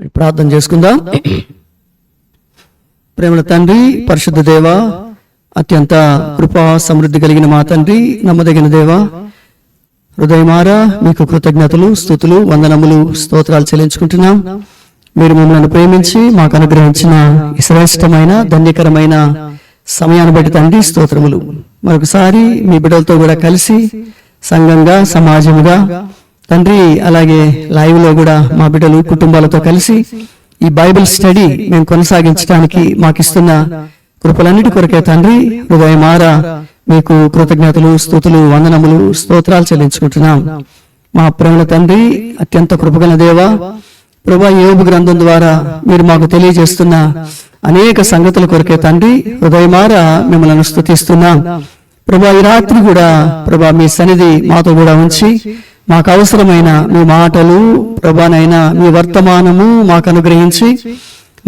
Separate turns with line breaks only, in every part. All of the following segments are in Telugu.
ప్రార్థన చేసుకుందాం. ప్రేమల తండ్రి, పరిశుద్ధ దేవ, అత్యంత కృపా సమృద్ధి కలిగిన మా తండ్రి, నమ్మదగిన దేవ, హృదయమారా మీకు కృతజ్ఞతలు, స్తుతులు, వందనములు, స్తోత్రాలు చెల్లించుకుంటున్నాం. మీరు మమ్మల్ని ప్రేమించి మాకు అనుగ్రహించిన ఈ శ్రేష్టమైన ధన్యకరమైన సమయాన్ని బట్టి తండ్రి స్తోత్రములు. మరొకసారి మీ బిడ్డలతో కూడా కలిసి సంఘంగా, సమాజంగా తండ్రి, అలాగే లైవ్ లో కూడా మా బిడ్డలు కుటుంబాలతో కలిసి ఈ బైబిల్ స్టడీ మేము కొనసాగించడానికి మాకు ఇస్తున్న కృపలన్నిటి కొరకే తండ్రి హృదయమారా మీకు కృతజ్ఞతలు, స్తుతులు, వందనములు, స్తోత్రాలు చెల్లించుకుంటున్నాం. మా ప్రేమల తండ్రి, అత్యంత కృపగల దేవ, ప్రభువా, యోబు గ్రంథం ద్వారా మీరు మాకు తెలియజేస్తున్న అనేక సంగతుల కొరకే తండ్రి హృదయమారా మిమ్మల్ని స్తుతిస్తున్నాం. ప్రభువా, ఈ రాత్రి కూడా ప్రభువా మీ సన్నిధి మాతో కూడా ఉంచి మాకు అవసరమైన మీ మాటలు ప్రభువనైనా మీ వర్తమానము మాకు అనుగ్రహించి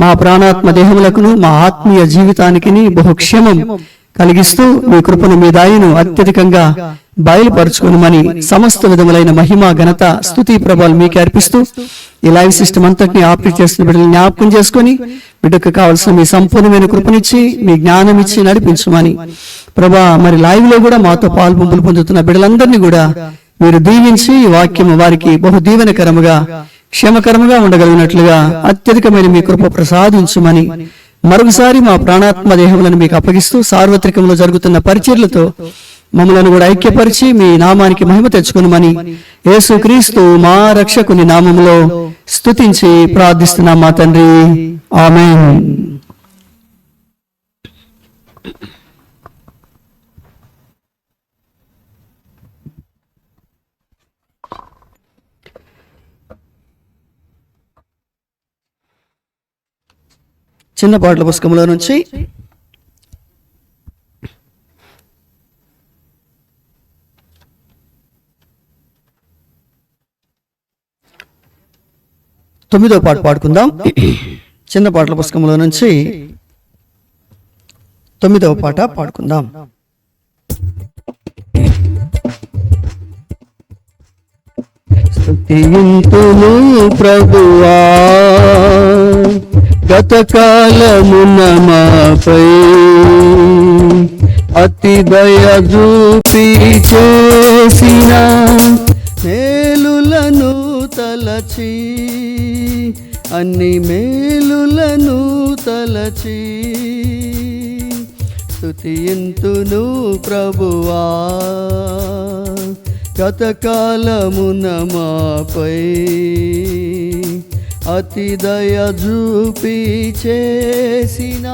మా ప్రాణాత్మ దేహములకును మా ఆత్మీయ జీవితానికి బహుక్షేమం కలిగిస్తూ మీ కృపను మీ దాయిను అత్యధికంగా బయలుపరుచుకునమని సమస్త విధములైన మహిమ, ఘనత, స్తుతి, ప్రభావాలు మీకే అర్పిస్తూ ఈ లైవ్ సిస్టమ్ అంతటిని ఆపరేట్ చేస్తున్న బిడ్డలు జ్ఞాపకం చేసుకుని బిడ్డకు కావాల్సిన మీ సంపూర్ణమైన కృపనిచ్చి మీ జ్ఞానం ఇచ్చి నడిపించమని ప్రభా, మరి లైవ్ లో కూడా మాతో పాల్పొంపులు పొందుతున్న బిడ్డలందరినీ కూడా మీరు దీవించి ఈ వాక్యము వారికి బహు దీవెనకరముగా, క్షేమకరముగా ఉండగలిగినట్లుగా అత్యధికమైన మీ కృప ప్రసాదించుమని మరొకసారి మా ప్రాణాత్మ దేహములను మీకు అప్పగిస్తూ సార్వత్రికంలో జరుగుతున్న పరిచర్లతో మమ్మలను కూడా ఐక్యపరిచి మీ నామానికి మహిమ తెచ్చుకునమని యేసుక్రీస్తు మా రక్షకుని నామములో స్తుతించి ప్రార్థిస్తున్నాం మా తండ్రి, ఆమేన్. చిన్న పాటల పుస్తకంలో నుంచి తొమ్మిదో పాట పాడుకుందాం. చిన్న పాటల పుస్తకంలో నుంచి 9వ పాట పాడుకుందాం. స్తుతింతుము ప్రభువా, గతకాలమున మాపై అతి దయ చూపి చేసిన మేలులను తలచి, అన్ని మేలులను తలచి స్తుతింతును ప్రభువా, గతకాలమున మాపై అతి దయ చూపి చేసిన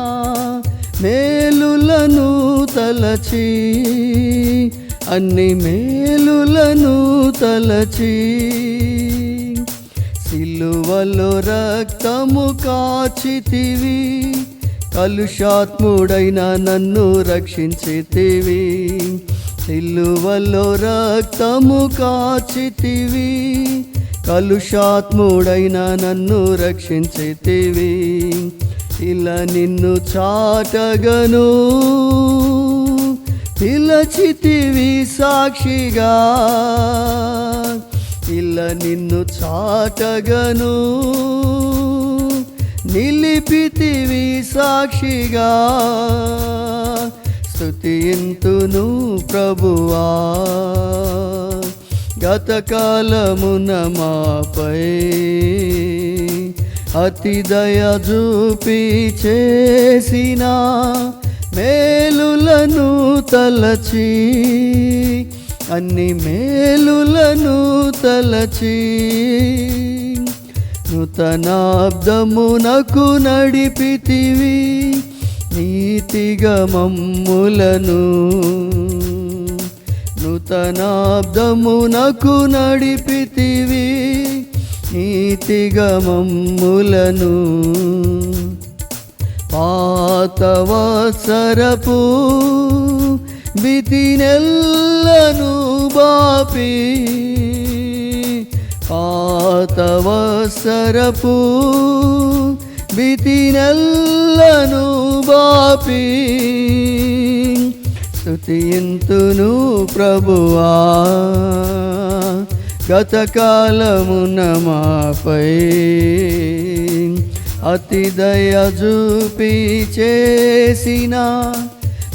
మేలులను తలచి, అన్ని మేలులను తలచి సిలువలో రక్తము కాచితివి, కలుషాత్ముడైన నన్ను రక్షించితివి. సిలువలో రక్తము కాచితివి, కలుషాత్ముడైన నన్ను రక్షించితివి. ఇలా నిన్ను చాటగను పిలచితివి సాక్షిగా, ఇలా నిన్ను చాటగను నిలిపితివి సాక్షిగా. స్తుతింతును ప్రభువా, గతకాలమున మాపై అతి దయ చూపి చేసిన మేలులను తలచి, అన్ని మేలులను తలచి నూతనాబ్దమునకు నడిపితివి నీతిగా మమ్ములను. నూతనాబ్దమునకు నడిపితివి నీతిగా మమ్ములను. పాతవసరపు భీతినెల్లను బాపి, పాతవసరపు భీతినెల్లను బాపి స్తుతింతును ప్రభువా, గతకాలమున మాపై అతి దయ చూపి చేసిన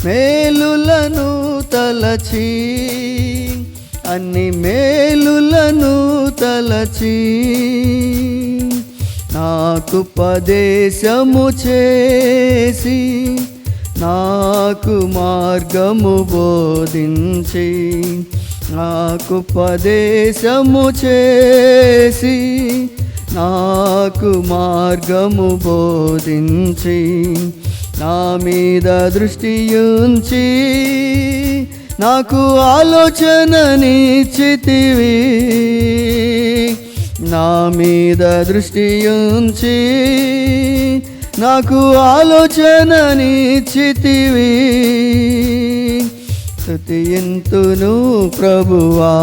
మేలులను తలచి, అన్ని మేలులను తలచి నాకు ఉపదేశము చేసి, నాకు మార్గము బోధించి, నాకు ఉపదేశము చేసి, నాకు మార్గము బోధించి, నా మీద దృష్టి ఉంచి, నాకు ఆలోచననిచ్చితివి. నా మీద దృష్టి ఉంచి, నాకు ఆలోచననిచ్చితివి. స్తుతింతును ప్రభువా,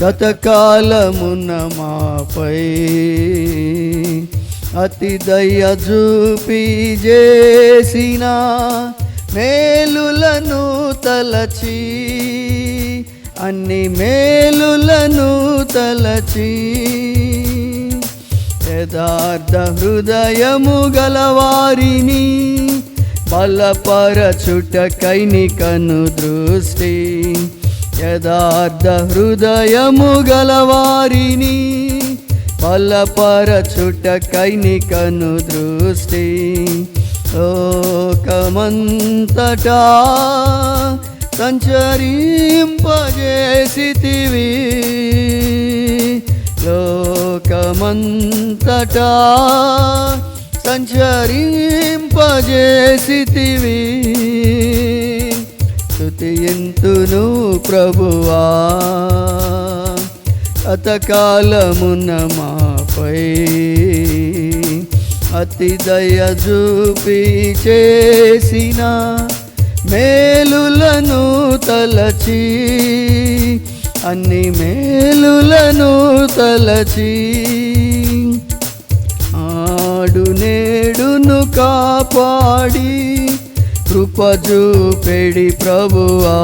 గతకాలమున మాపై అతి దయ చూపి చేసిన మేలులను తలచి, అన్ని మేలులను తలచి, యథార్థ హృదయము గలవారిని బలపరచుటకై నీ కను దృష్టి, యథార్థ హృదయము గలవారిని బలపరచుటకై నీ కను దృష్టి. లోకమంతటా సంచరింపజేసితివి, లోకమంతటా సంచరింపజేసితివి. స్తుతింతును ప్రభువా, గతకాలమున మాపై అతి దయ చూపి చేసిన మేలులను తలచి, అన్ని మేలులను తలచి, ఆడు నేడును కాపాడి కృప చూపెడి ప్రభువా,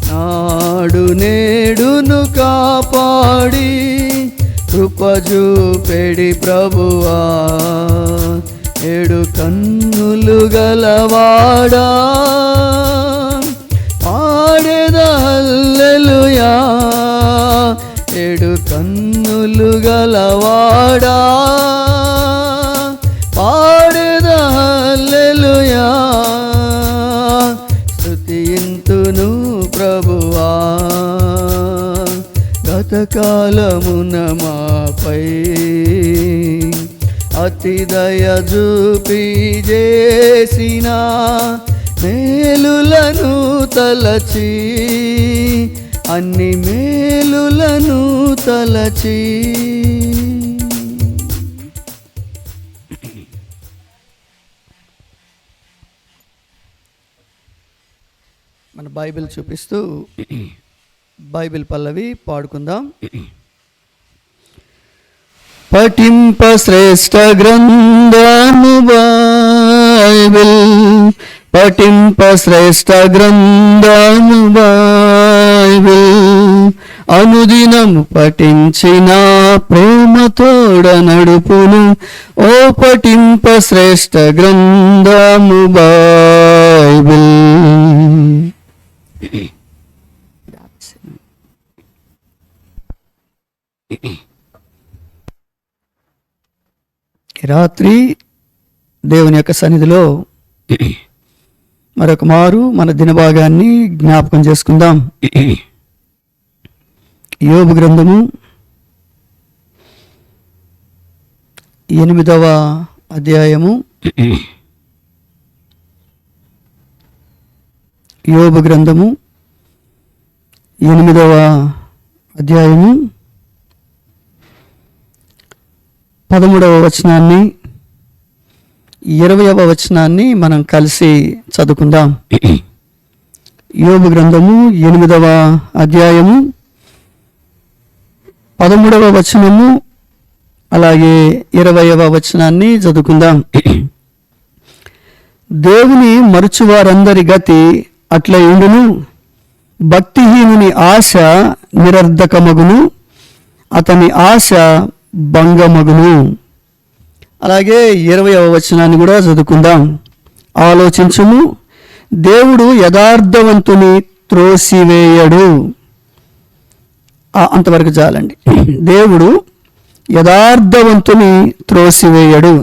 నాడు నేడును కాపాడి కృప చూపెడి ప్రభువా. ఏడు కన్నులు గలవాడా పాడెద హల్లెలూయా, ఏడు కన్నులు గలవాడా పాడెద హల్లెలూయా. స్తుతింతును ప్రభువా, గతకాలమున మాపై అతి దయ చూపి చేసిన మేలులను తలచి, అన్ని మేలులను తలచి. మన బైబిల్ చూపిస్తూ బైబిల్ పల్లవి పాడుకుందాం. పఠింప శ్రేష్ఠ గ్రంథము బైబిల్, పఠింప శ్రేష్ఠ గ్రంథము బైబిల్, అనుదినము పఠించిన ప్రేమతోడ నడుపును. ఓ పఠింప శ్రేష్ఠ గ్రంథము బైబిల్. రాత్రి దేవుని యొక్క సన్నిధిలో మరొక మారు మన దినభాగాన్ని జ్ఞాపకం చేసుకుందాం. యోబు గ్రంథము 8వ అధ్యాయము. యోబు గ్రంథము 8వ అధ్యాయము 13వ వచనాన్ని 20వ వచనాన్ని మనం కలిసి చదువుకుందాం. యోబు గ్రంథము 8వ అధ్యాయము 13వ వచనము అలాగే 20వ వచనాన్ని చదువుకుందాం. దేవుని మరుచువారందరి గతి అట్లా ఉండును, భక్తిహీనుని ఆశ నిరర్ధకమగును, అతని ఆశ భంగమగును. అలాగే 20వ వచనాన్ని కూడా చదువుకుందాం. ఆలోచించుము, దేవుడు యథార్థవంతుని త్రోసివేయడు. అంతవరకు చాలండి. దేవుడు యథార్థవంతుని త్రోసివేయడు.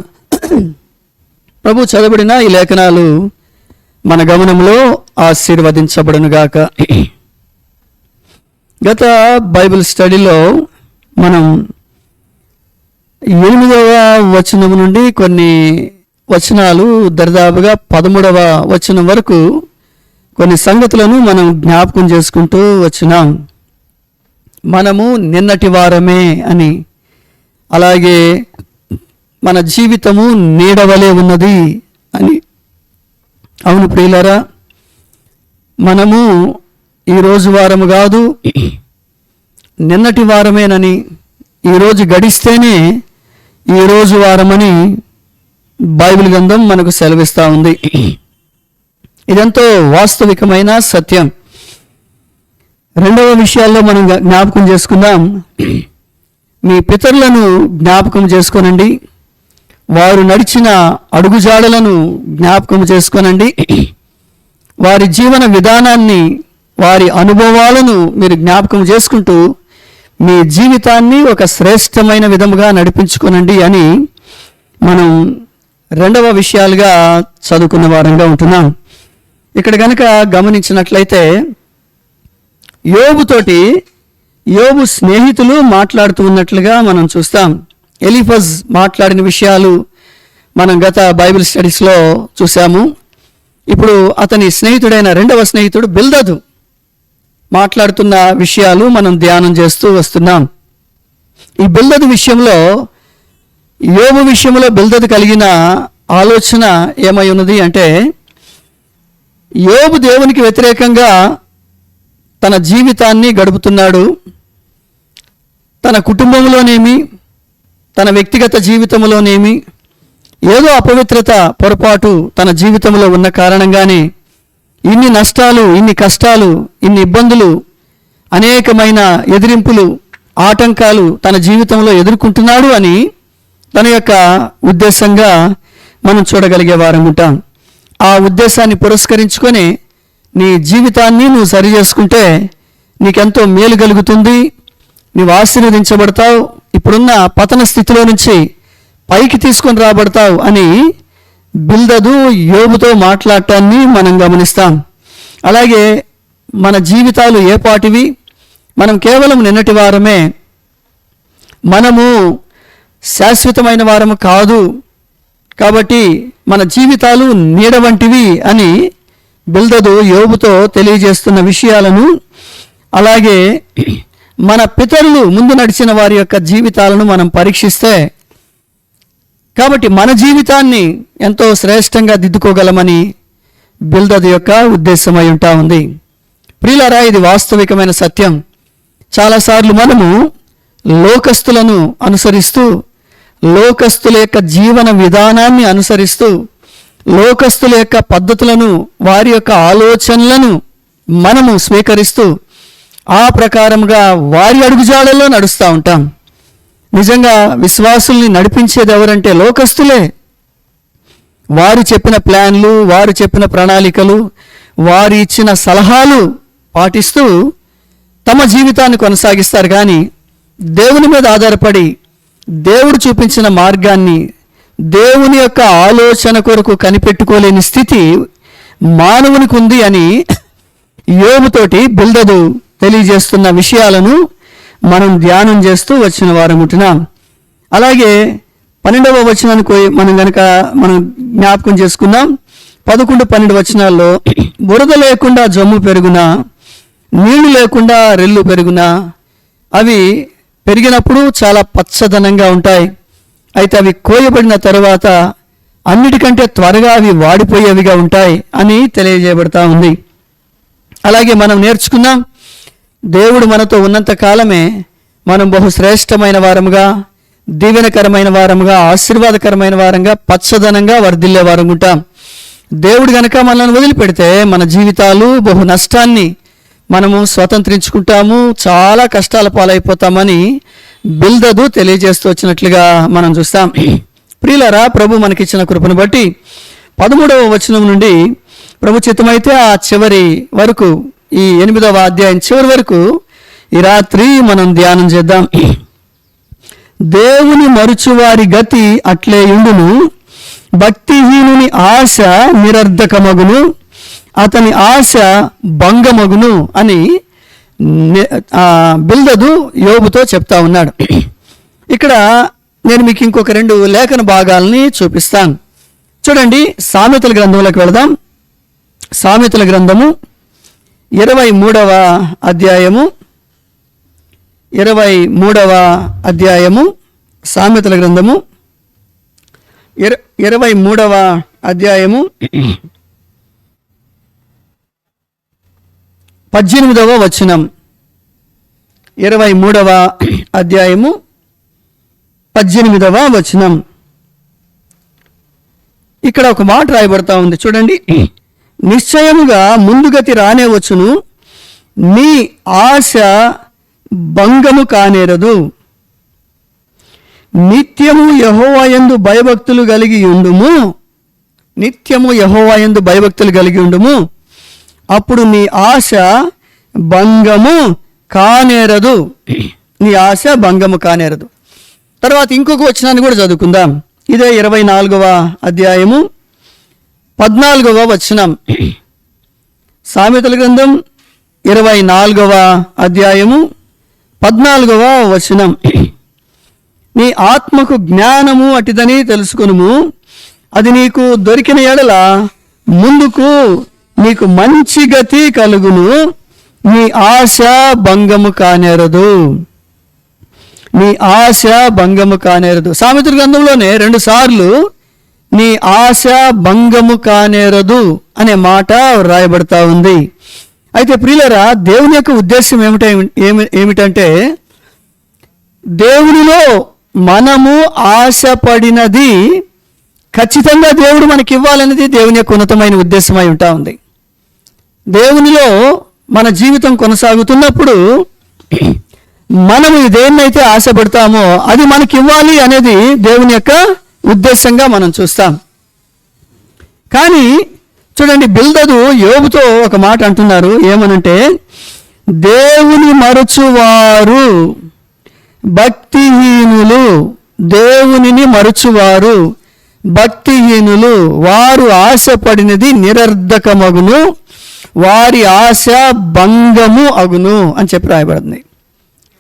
ప్రభు చదవబడిన ఈ లేఖనాలు మన గమనంలో ఆశీర్వదించబడునుగాక. గత బైబిల్ స్టడీలో మనం 8వ వచనం నుండి కొన్ని వచనాలు దరిదాపుగా 13వ వచనం వరకు కొన్ని సంగతులను మనం జ్ఞాపకం చేసుకుంటూ వచ్చినాం. మనము నిన్నటి వారమే అని, అలాగే మన జీవితము నీడవలే ఉన్నది అని. అవును ప్రియులారా, మనము ఈరోజు వారము కాదు, నిన్నటి వారమేనని, ఈరోజు గడిస్తేనే ఈరోజు వారమని బైబిల్ గ్రంథం మనకు సెలవిస్తూ ఉంది. ఇదెంతో వాస్తవికమైన సత్యం. రెండవ విషయాల్లో మనం జ్ఞాపకం చేసుకుందాం. మీ పితరులను జ్ఞాపకం చేసుకోనండి, వారు నడిచిన అడుగుజాడలను జ్ఞాపకం చేసుకోనండి, వారి జీవన విధానాన్ని, వారి అనుభవాలను మీరు జ్ఞాపకం చేసుకుంటూ మీ జీవితాన్ని ఒక శ్రేష్టమైన విధముగా నడిపించుకోనండి అని మనం రెండవ విషయాలుగా చదువుకున్న వారంగా ఉంటున్నాం. ఇక్కడ కనుక గమనించినట్లయితే యోబు స్నేహితులు మాట్లాడుతూ ఉన్నట్లుగా మనం చూస్తాం. ఎలీఫజ్ మాట్లాడిన విషయాలు మనం గత బైబిల్ స్టడీస్లో చూసాము. ఇప్పుడు అతని స్నేహితుడైన రెండవ స్నేహితుడు బిల్దదు మాట్లాడుతున్న విషయాలు మనం ధ్యానం చేస్తూ వస్తున్నాం. ఈ బిల్దదు విషయంలో, యోబు విషయంలో బిల్దదు కలిగిన ఆలోచన ఏమై ఉన్నది అంటే, యోబు దేవునికి వ్యతిరేకంగా తన జీవితాన్ని గడుపుతున్నాడు. తన కుటుంబంలోనేమి, తన వ్యక్తిగత జీవితంలోనేమి ఏదో అపవిత్రత, పొరపాటు తన జీవితంలో ఉన్న కారణంగానే ఇన్ని నష్టాలు, ఇన్ని కష్టాలు, ఇన్ని ఇబ్బందులు, అనేకమైన ఎదిరింపులు, ఆటంకాలు తన జీవితంలో ఎదుర్కొంటున్నాడు అని తన యొక్క ఉద్దేశంగా మనం చూడగలిగే వారం ఉంటాం. ఆ ఉద్దేశాన్ని పురస్కరించుకొని నీ జీవితాన్ని నువ్వు సరి చేసుకుంటే నీకెంతో మేలు కలుగుతుంది, నువ్వు ఆశీర్వదించబడతావు, ఇప్పుడున్న పతన స్థితిలో నుంచి పైకి తీసుకొని రాబడతావు అని బిల్దదు యోబుతో మాట్లాడటాన్ని మనం గమనిస్తాం. అలాగే మన జీవితాలు ఏ పాటివి, మనం కేవలం నిన్నటి వారమే, మనము శాశ్వతమైన వారము కాదు, కాబట్టి మన జీవితాలు నీడ వంటివి అని బిల్దదు యోబుతో తెలియజేస్తున్న విషయాలను, అలాగే మన పితరులు ముందు నడిచిన వారి యొక్క జీవితాలను మనం పరీక్షిస్తే, కాబట్టి మన జీవితాన్ని ఎంతో శ్రేష్టంగా దిద్దుకోగలమని బిల్దదు యొక్క ఉద్దేశమై ఉంటా ఉంది. ప్రియులారా, ఇది వాస్తవికమైన సత్యం. చాలాసార్లు మనము లోకస్తులను అనుసరిస్తూ, లోకస్తుల యొక్క జీవన విధానాన్ని అనుసరిస్తూ, లోకస్తుల యొక్క పద్ధతులను, వారి యొక్క ఆలోచనలను మనము స్వీకరిస్తూ ఆ ప్రకారంగా వారి అడుగుజాడల్లో నడుస్తూ ఉంటాం. నిజంగా విశ్వాసుల్ని నడిపించేది ఎవరంటే లోకస్తులే. వారు చెప్పిన ప్లాన్లు, వారు చెప్పిన ప్రణాళికలు, వారు ఇచ్చిన సలహాలు పాటిస్తూ తమ జీవితాన్ని కొనసాగిస్తారు. కానీ దేవుని మీద ఆధారపడి దేవుడు చూపించిన మార్గాన్ని, దేవుని యొక్క ఆలోచన కొరకు కనిపెట్టుకోలేని స్థితి మానవునికి ఉంది అని యోబుతోటి బిల్దదు తెలియజేస్తున్న విషయాలను మనం ధ్యానం చేస్తూ వచ్చిన వారం ఉంటున్నాం. అలాగే 12వ వచనానికి మనం జ్ఞాపకం చేసుకుందాం. 11, 12 వచనాల్లో బురద లేకుండా జమ్ము పెరుగునా, నీళ్లు లేకుండా రెల్లు పెరుగునా, అవి పెరిగినప్పుడు చాలా పచ్చదనంగా ఉంటాయి, అయితే అవి కోయబడిన తరువాత అన్నిటికంటే త్వరగా అవి వాడిపోయేవిగా ఉంటాయి అని తెలియజేయబడతా ఉంది. అలాగే మనం నేర్చుకున్నాం, దేవుడు మనతో ఉన్నంత కాలమే మనం బహుశ్రేష్టమైన వారముగా, దీవెనకరమైన వారముగా, ఆశీర్వాదకరమైన వారంగా, పచ్చదనంగా వర్ధిల్లే వారం ఉంటాం. దేవుడు గనక మనల్ని వదిలిపెడితే మన జీవితాలు బహు నష్టాన్ని, మనము స్వతంత్రించుకుంటాము, చాలా కష్టాల పాలైపోతామని బిల్దదు తెలియజేస్తూ వచ్చినట్లుగా మనం చూస్తాం. ప్రియులారా, ప్రభు మనకిచ్చిన కృపను బట్టి 13వ వచనం నుండి ప్రభు చిత్తమైతే ఆ చివరి వరకు, ఈ 8వ అధ్యాయం చివరి వరకు ఈ రాత్రి మనం ధ్యానం చేద్దాం. దేవుని మరుచువారి గతి అట్లే ఉండును, భక్తిహీనుని ఆశ నిరర్ధకమగును, అతని ఆశ భంగమగును అని బిల్దదు యోబుతో చెప్తా ఉన్నాడు. ఇక్కడ నేను మీకు ఇంకొక 2 లేఖన భాగాలని చూపిస్తాను. చూడండి, సామెతల గ్రంథంలోకి వెళదాం. సామెతల గ్రంథము 23వ అధ్యాయము, 23వ అధ్యాయము, సామెతల గ్రంథము 23వ అధ్యాయము 18వ వచనం. 23వ అధ్యాయము 18వ వచనం. ఇక్కడ ఒక మాట రాయబడతా ఉంది, చూడండి. నిశ్చయముగా ముందుగతి రానే వచ్చును, నీ ఆశ భంగము కానేరదు. నిత్యము యెహోవాయందు భయభక్తులు కలిగి ఉండుము, నిత్యము యెహోవాయందు భయభక్తులు కలిగి ఉండుము, అప్పుడు నీ ఆశ భంగము కానేరదు. నీ ఆశ భంగము కానేరదు. తర్వాత ఇంకొక వచనాన్ని కూడా చదువుకుందాం. ఇదే 24వ అధ్యాయము 14వ వచనం. సామెతల గ్రంథం 24వ అధ్యాయము 14వ వచనం. నీ ఆత్మకు జ్ఞానము అటిదని తెలుసుకొనుము, అది నీకు దొరికిన ఎడల ముందుకు నీకు మంచి గతి కలుగును, నీ ఆశ భంగము కానేరదు. నీ ఆశ భంగము కానేరదు. సామెతల గ్రంథంలోనే 2 సార్లు నీ ఆశ భంగము కానేరదు అనే మాట రాయబడతా ఉంది. అయితే ప్రియులరా, దేవుని యొక్క ఉద్దేశం ఏమిటంటే దేవునిలో మనము ఆశపడినది ఖచ్చితంగా దేవుడు మనకి ఇవ్వాలనేది దేవుని యొక్క ఉన్నతమైన ఉద్దేశమై ఉంటా ఉంది. దేవునిలో మన జీవితం కొనసాగుతున్నప్పుడు మనము దేన్నైతే ఆశపడతామో అది మనకి ఇవ్వాలి అనేది దేవుని యొక్క ఉద్దేశంగా మనం చూస్తాం. కానీ చూడండి, బిల్దదు యోబుతో ఒక మాట అంటున్నారు. ఏమనంటే, దేవుని మరచువారు భక్తిహీనులు, దేవునిని మరచువారు భక్తిహీనులు, వారు ఆశపడినది నిరర్ధకమగును, వారి ఆశ భంగము అగును అని చెప్పి రాయబడింది.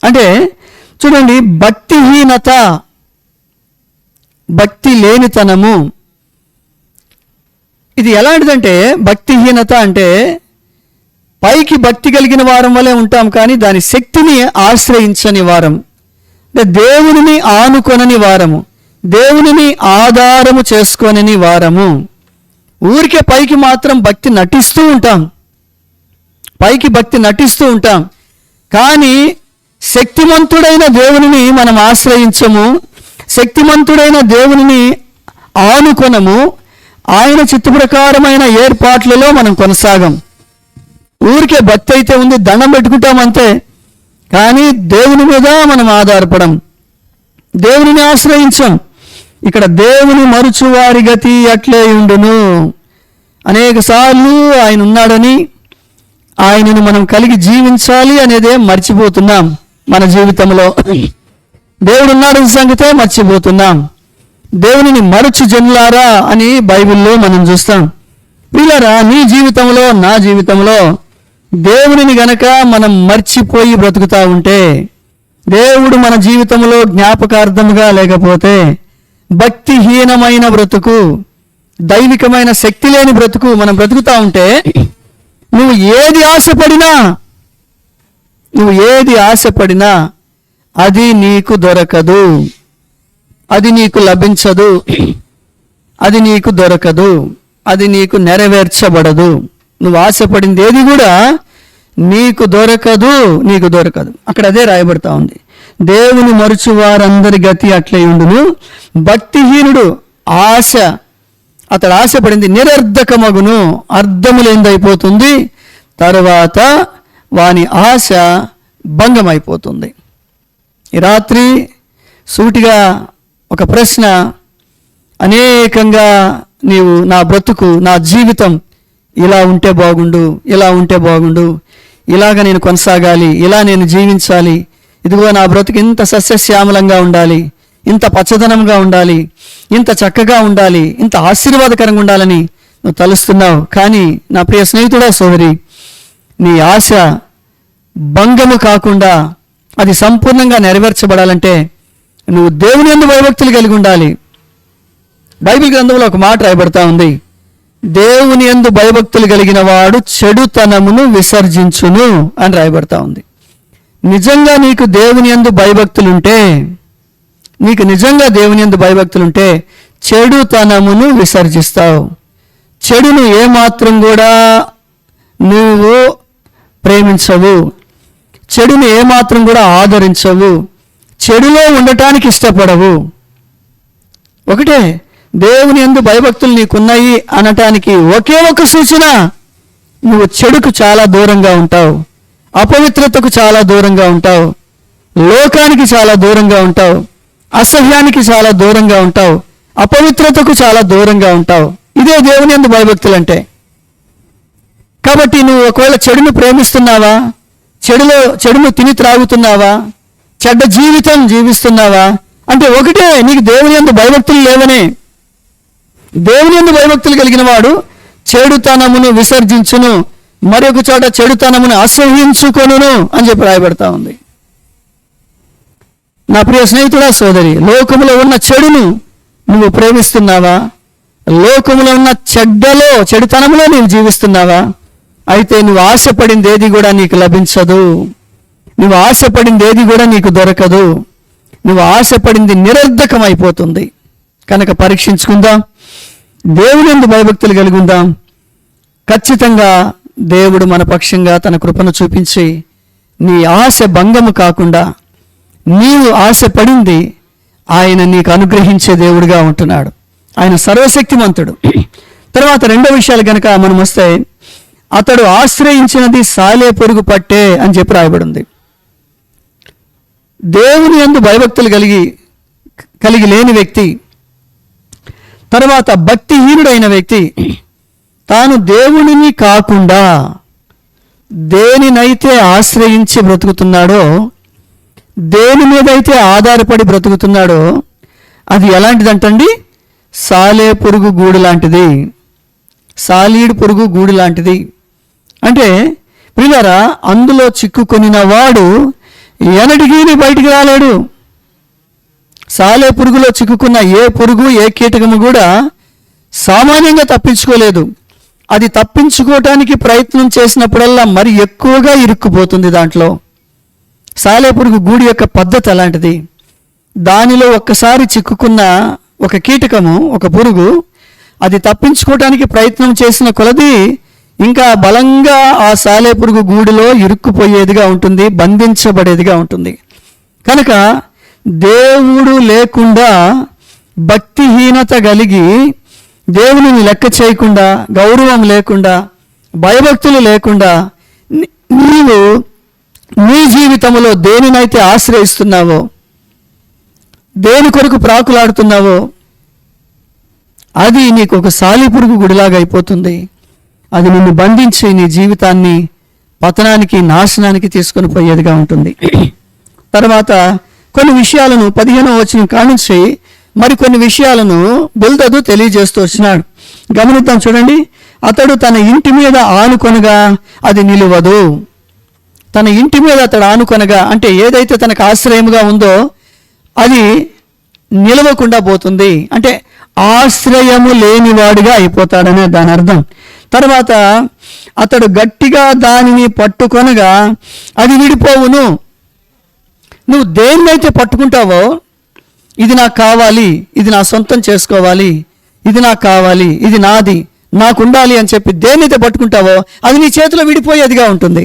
అంటే చూడండి, భక్తిహీనత, భక్తి లేనితనము, ఇది ఎలాంటిదంటే, భక్తిహీనత అంటే పైకి భక్తి కలిగిన వారం వలె ఉంటాం, కానీ దాని శక్తిని ఆశ్రయించని వారం, అంటే దేవునిని ఆనుకొనని వారము, దేవునిని ఆధారము చేసుకోనని వారము. ఊరికే పైకి మాత్రం భక్తి నటిస్తూ ఉంటాం, పైకి భక్తి నటిస్తూ ఉంటాం, కానీ శక్తిమంతుడైన దేవునిని మనం ఆశ్రయించము, శక్తిమంతుడైన దేవునిని ఆనుకొనము, ఆయన చిత్తప్రకారమైన ఏర్పాట్లలో మనం కొనసాగం. ఊరికే భక్తి అయితే ఉంది, దండం పెట్టుకుంటాం అంతే, కానీ దేవుని మీద మనం ఆధారపడం, దేవునిని ఆశ్రయించం. ఇక్కడ దేవుని మరుచువారి గతి అట్లే ఉండును. అనేక సార్లు ఆయన ఉన్నాడని, ఆయనను మనం కలిగి జీవించాలి అనేదే మర్చిపోతున్నాం. మన జీవితంలో దేవుడు ఉన్నాడని సంగతే మర్చిపోతున్నాం. దేవునిని మరుచు జనులారా అని బైబిల్లో మనం చూస్తాం. ప్రియులారా, నీ జీవితంలో, నా జీవితంలో దేవునిని గనక మనం మర్చిపోయి బ్రతుకుతా ఉంటే, దేవుడు మన జీవితంలో జ్ఞాపకార్థముగా లేకపోతే, భక్తిహీనమైన బ్రతుకు, దైవికమైన శక్తి లేని బ్రతుకు మనం బ్రతుకుతా ఉంటే, నువ్వు ఏది ఆశపడినా అది నీకు దొరకదు, అది నీకు లభించదు, అది నీకు దొరకదు, అది నీకు నెరవేర్చబడదు. నువ్వు ఆశపడింది ఏది కూడా నీకు దొరకదు, నీకు దొరకదు. అక్కడ అదే రాయబడతా ఉంది. దేవుని మరుచు వారందరి గతి అట్లే ఉండును, భక్తిహీనుడు ఆశ, అతడు ఆశపడింది నిరర్ధకమగును, అర్థము లేనిదైపోతుంది, తర్వాత వాని ఆశ భంగమైపోతుంది. ఈ రాత్రి సూటిగా ఒక ప్రశ్న, అనేకంగా నీవు నా బ్రతుకు, నా జీవితం ఇలా ఉంటే బాగుండు, ఇలా ఉంటే బాగుండు, ఇలాగ నేను కొనసాగాలి, ఇలా నేను జీవించాలి, ఇదిగో నా బ్రతుకు ఇంత సస్యశ్యామలంగా ఉండాలి, ఇంత పచ్చదనంగా ఉండాలి, ఇంత చక్కగా ఉండాలి, ఇంత ఆశీర్వాదకరంగా ఉండాలని నువ్వు తలుస్తున్నావు. కానీ నా ప్రియ స్నేహితుడా, సోదరి, నీ ఆశ భంగము కాకుండా అది సంపూర్ణంగా నెరవేర్చబడాలంటే నువ్వు దేవుని యందు భయభక్తులు కలిగి ఉండాలి. బైబిల్ గ్రంథంలో ఒక మాట రాయబడతా ఉంది, దేవుని యందు భయభక్తులు కలిగిన వాడు చెడుతనమును విసర్జించును అని రాయబడతా ఉంది. నిజంగా నీకు దేవుని యందు భయభక్తులుంటే, నీకు నిజంగా దేవుని యందు భయభక్తులుంటే చెడుతనమును విసర్జిస్తావు. చెడును ఏమాత్రం కూడా నువ్వు ప్రేమించవు, చెడును ఏమాత్రం కూడా ఆదరించవు, చెడులో ఉండటానికి ఇష్టపడవు. ఒకటే, దేవుని యందు భయభక్తులు నీకున్నాయి అనటానికి ఒకే ఒక సూచన, నువ్వు చెడుకు చాలా దూరంగా ఉంటావు, అపవిత్రతకు చాలా దూరంగా ఉంటావు, లోకానికి చాలా దూరంగా ఉంటావు, అసహ్యానికి చాలా దూరంగా ఉంటావు, అపవిత్రతకు చాలా దూరంగా ఉంటావు. ఇదే దేవుని యందు భయభక్తులు అంటే. కాబట్టి నువ్వు ఒకవేళ చెడును ప్రేమిస్తున్నావా, చెడును తిని త్రాగుతున్నావా, చెడ్డ జీవితం జీవిస్తున్నావా అంటే ఒకటే, నీకు దేవుని యందు భయభక్తులు లేవనే. దేవుని యందు భయభక్తులు కలిగిన వాడు చెడుతనమును విసర్జించును, మరొక చోట చెడుతనమును అసహ్యించుకొనును అని చెప్పి రాయబడతా ఉంది. నా ప్రియ స్నేహితుడా, సోదరి, లోకములో ఉన్న చెడును నువ్వు ప్రేమిస్తున్నావా? లోకములో ఉన్న చెడుతనంలో నీవు జీవిస్తున్నావా? అయితే నువ్వు ఆశపడింది ఏది కూడా నీకు లభించదు, నువ్వు ఆశపడింది ఏది కూడా నీకు దొరకదు, నువ్వు ఆశపడింది నిరర్ధకమైపోతుంది. కనుక పరీక్షించుకుందాం, దేవుని యందు భయభక్తులు కలిగి ఉందాం. ఖచ్చితంగా దేవుడు మన పక్షంగా తన కృపను చూపించి నీ ఆశ భంగము కాకుండా నీవు ఆశపడింది ఆయన నీకు అనుగ్రహించే దేవుడిగా ఉంటున్నాడు. ఆయన సర్వశక్తిమంతుడు. తర్వాత రెండో విషయాలు కనుక మనం వస్తే, అతడు ఆశ్రయించినది సాలే పురుగు పట్టే అని చెప్పి రాయబడింది. దేవుని యందు భయభక్తులు కలిగి లేని వ్యక్తి, తర్వాత భక్తిహీనుడైన వ్యక్తి, తాను దేవునిని కాకుండా దేనినైతే ఆశ్రయించి బ్రతుకుతున్నాడో, దేని మీదైతే ఆధారపడి బ్రతుకుతున్నాడో, అది ఎలాంటిదంటండి? సాలే పురుగు గూడు లాంటిది, సాలీడు పురుగు గూడు లాంటిది. అంటే ప్రియులారా, అందులో చిక్కుకొనిన వాడు ఎన్నటికీ బయటికి రాలేడు. సాలే పురుగులో చిక్కుకున్న ఏ పురుగు, ఏ కీటకము కూడా సామాన్యంగా తప్పించుకోలేదు. అది తప్పించుకోవటానికి ప్రయత్నం చేసినప్పుడల్లా మరి ఎక్కువగా ఇరుక్కుపోతుంది దాంట్లో. సాలే పురుగు గూడు యొక్క పద్ధతి అలాంటిది. దానిలో ఒక్కసారి చిక్కుకున్న ఒక కీటకము, ఒక పురుగు, అది తప్పించుకోవటానికి ప్రయత్నం చేసిన కొలది ఇంకా బలంగా ఆ సాలే పురుగు గూడులో ఇరుక్కుపోయేదిగా ఉంటుంది, బంధించబడేదిగా ఉంటుంది. కనుక దేవుడు లేకుండా, భక్తిహీనత కలిగి, దేవునిని లెక్క చేయకుండా, గౌరవం లేకుండా, భయభక్తులు లేకుండా నీవు నీ జీవితంలో దేనినైతే ఆశ్రయిస్తున్నావో, దేని కొరకు ప్రాకులాడుతున్నావో, అది నీకు ఒక సాలిపురుగు గుడిలాగా అయిపోతుంది. అది నిన్ను బంధించి నీ జీవితాన్ని పతనానికి, నాశనానికి తీసుకొని పోయేదిగా ఉంటుంది. తర్వాత కొన్ని విషయాలను 15వ వచనం కానించి మరికొన్ని విషయాలను బిల్దదు తెలియజేస్తూ వచ్చినాడు. గమనిద్దాం, చూడండి. అతడు తన ఇంటి మీద ఆనుకొనగా అది నిలువదు. తన ఇంటి మీద అతడు ఆనుకొనగా అంటే ఏదైతే తనకు ఆశ్రయముగా ఉందో అది నిలవకుండా పోతుంది. అంటే ఆశ్రయము లేనివాడిగా అయిపోతాడనే దాని అర్థం. తర్వాత అతడు గట్టిగా దానిని పట్టుకొనగా అది విడిపోవును. నువ్వు దేన్నైతే పట్టుకుంటావో, ఇది నాకు కావాలి, ఇది నా సొంతం చేసుకోవాలి, ఇది నాకు కావాలి, ఇది నాది, నాకు ఉండాలి అని చెప్పి దేన్నైతే పట్టుకుంటావో అది నీ చేతిలో విడిపోయేదిగా ఉంటుంది,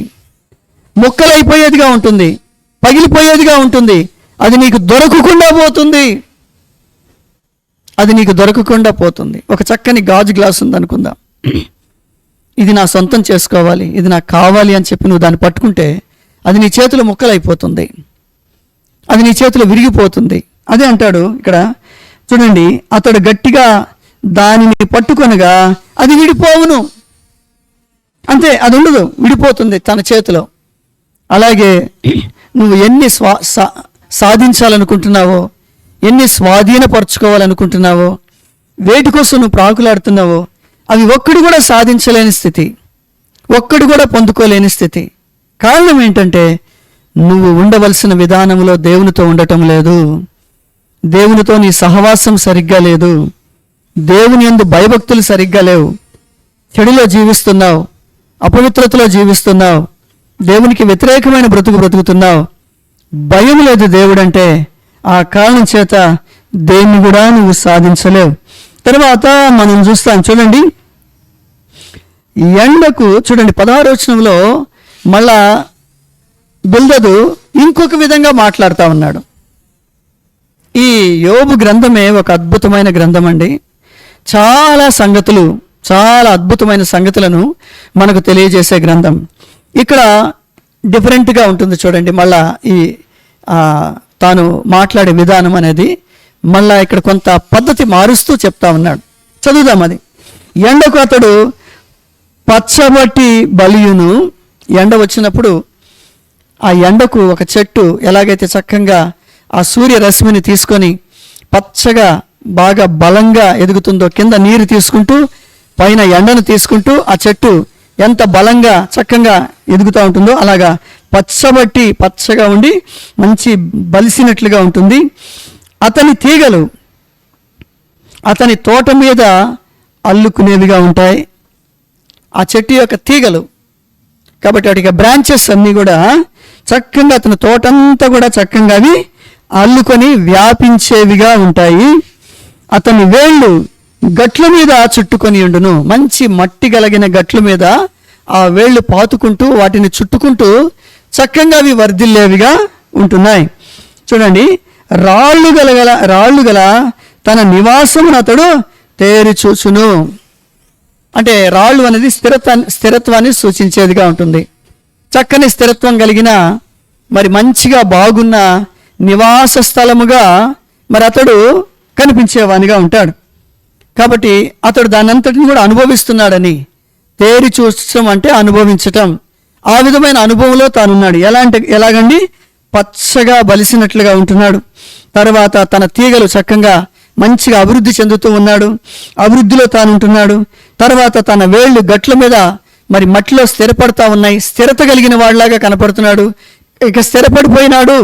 ముక్కలైపోయేదిగా ఉంటుంది, పగిలిపోయేదిగా ఉంటుంది. అది నీకు దొరకకుండా పోతుంది. అది నీకు దొరకకుండా పోతుంది. ఒక చక్కని గాజు గ్లాస్ ఉందనుకుందాం. ఇది నా సొంతం చేసుకోవాలి, ఇది నాకు కావాలి అని చెప్పి నువ్వు దాన్ని పట్టుకుంటే అది నీ చేతిలో ముక్కలైపోతుంది, అది నీ చేతిలో విరిగిపోతుంది. అదే అంటాడు ఇక్కడ చూడండి, అతడు గట్టిగా దానిని పట్టుకొనగా అది విడిపోవును. అంతే, అది ఉండదు, విడిపోతుంది తన చేతిలో. అలాగే నువ్వు ఎన్ని సాధించాలనుకుంటున్నావో, ఎన్ని స్వాధీనపరచుకోవాలనుకుంటున్నావో, వేటి కోసం నువ్వు ప్రాకులాడుతున్నావో అవి ఒక్కడు కూడా సాధించలేని స్థితి, ఒక్కడు కూడా పొందుకోలేని స్థితి. కారణం ఏంటంటే నువ్వు ఉండవలసిన విధానంలో దేవునితో ఉండటం లేదు, దేవునితో నీ సహవాసం సరిగ్గా లేదు, దేవుని యందు భయభక్తులు సరిగ్గా లేవు, చెడులో జీవిస్తున్నావు, అపవిత్రతలో జీవిస్తున్నావు, దేవునికి వ్యతిరేకమైన బ్రతుకుతున్నావు, భయం లేదు దేవుడంటే. ఆ కారణం చేత దేన్ని కూడా నువ్వు సాధించలేవు. తర్వాత మనం చూస్తాం చూడండి, ఎండకు చూడండి 16వ వచనంలో మళ్ళా బిల్దదు ఇంకొక విధంగా మాట్లాడుతూ ఉన్నాడు. ఈ యోబు గ్రంథమే ఒక అద్భుతమైన గ్రంథం అండి. చాలా సంగతులు, చాలా అద్భుతమైన సంగతులను మనకు తెలియజేసే గ్రంథం. ఇక్కడ డిఫరెంట్గా ఉంటుంది చూడండి, మళ్ళా ఈ తాను మాట్లాడే విధానం అనేది మళ్ళా ఇక్కడ కొంత పద్ధతి మారుస్తూ చెప్తా ఉన్నాడు. చదువుదాం అది. ఎండకు అతడు పచ్చబట్టి బలియును. ఎండ వచ్చినప్పుడు ఆ ఎండకు ఒక చెట్టు ఎలాగైతే చక్కగా ఆ సూర్యరశ్మిని తీసుకొని పచ్చగా బాగా బలంగా ఎదుగుతుందో, కింద నీరు తీసుకుంటూ పైన ఎండను తీసుకుంటూ ఆ చెట్టు ఎంత బలంగా చక్కగా ఎదుగుతూ ఉంటుందో అలాగా పచ్చబట్టి పచ్చగా ఉండి మంచి బలిసినట్లుగా ఉంటుంది. అతని తీగలు అతని తోట మీద అల్లుకునేవిగా ఉంటాయి. ఆ చెట్టు యొక్క తీగలు కాబట్టి వాటికి బ్రాంచెస్ అన్నీ కూడా చక్కగా అతని తోటంతా కూడా చక్కగా అవి అల్లుకొని వ్యాపించేవిగా ఉంటాయి. అతని వేళ్ళు గట్ల మీద చుట్టుకొని ఉండును. మంచి మట్టి కలిగిన గట్ల మీద ఆ వేళ్ళు పాతుకుంటూ వాటిని చుట్టుకుంటూ చక్కగా అవి వర్ధిల్లేవిగా ఉంటున్నాయి. చూడండి, రాళ్ళు గల తన నివాసమును అతడు తేరి చూచును. అంటే రాళ్ళు అనేది స్థిరత్వాన్ని సూచించేదిగా ఉంటుంది. చక్కని స్థిరత్వం కలిగిన మరి మంచిగా బాగున్న నివాస స్థలముగా మరి అతడు కనిపించేవానిగా ఉంటాడు. కాబట్టి అతడు దాని అంతటిని కూడా అనుభవిస్తున్నాడని, తేరి చూచడం అంటే అనుభవించటం, ఆ విధమైన అనుభవంలో తానున్నాడు. ఎలాగండి, పచ్చగా బలిసినట్లుగా ఉంటున్నాడు. తర్వాత తన తీగలు చక్కగా మంచిగా అభివృద్ధి చెందుతూ ఉన్నాడు, అభివృద్ధిలో తాను ఉంటున్నాడు. తర్వాత తన వేళ్ళు గట్ల మీద మరి మట్టిలో స్థిరపడతా ఉన్నాయి, స్థిరత కలిగిన వాడిలాగా కనపడుతున్నాడు. ఇక స్థిరపడిపోయినాడు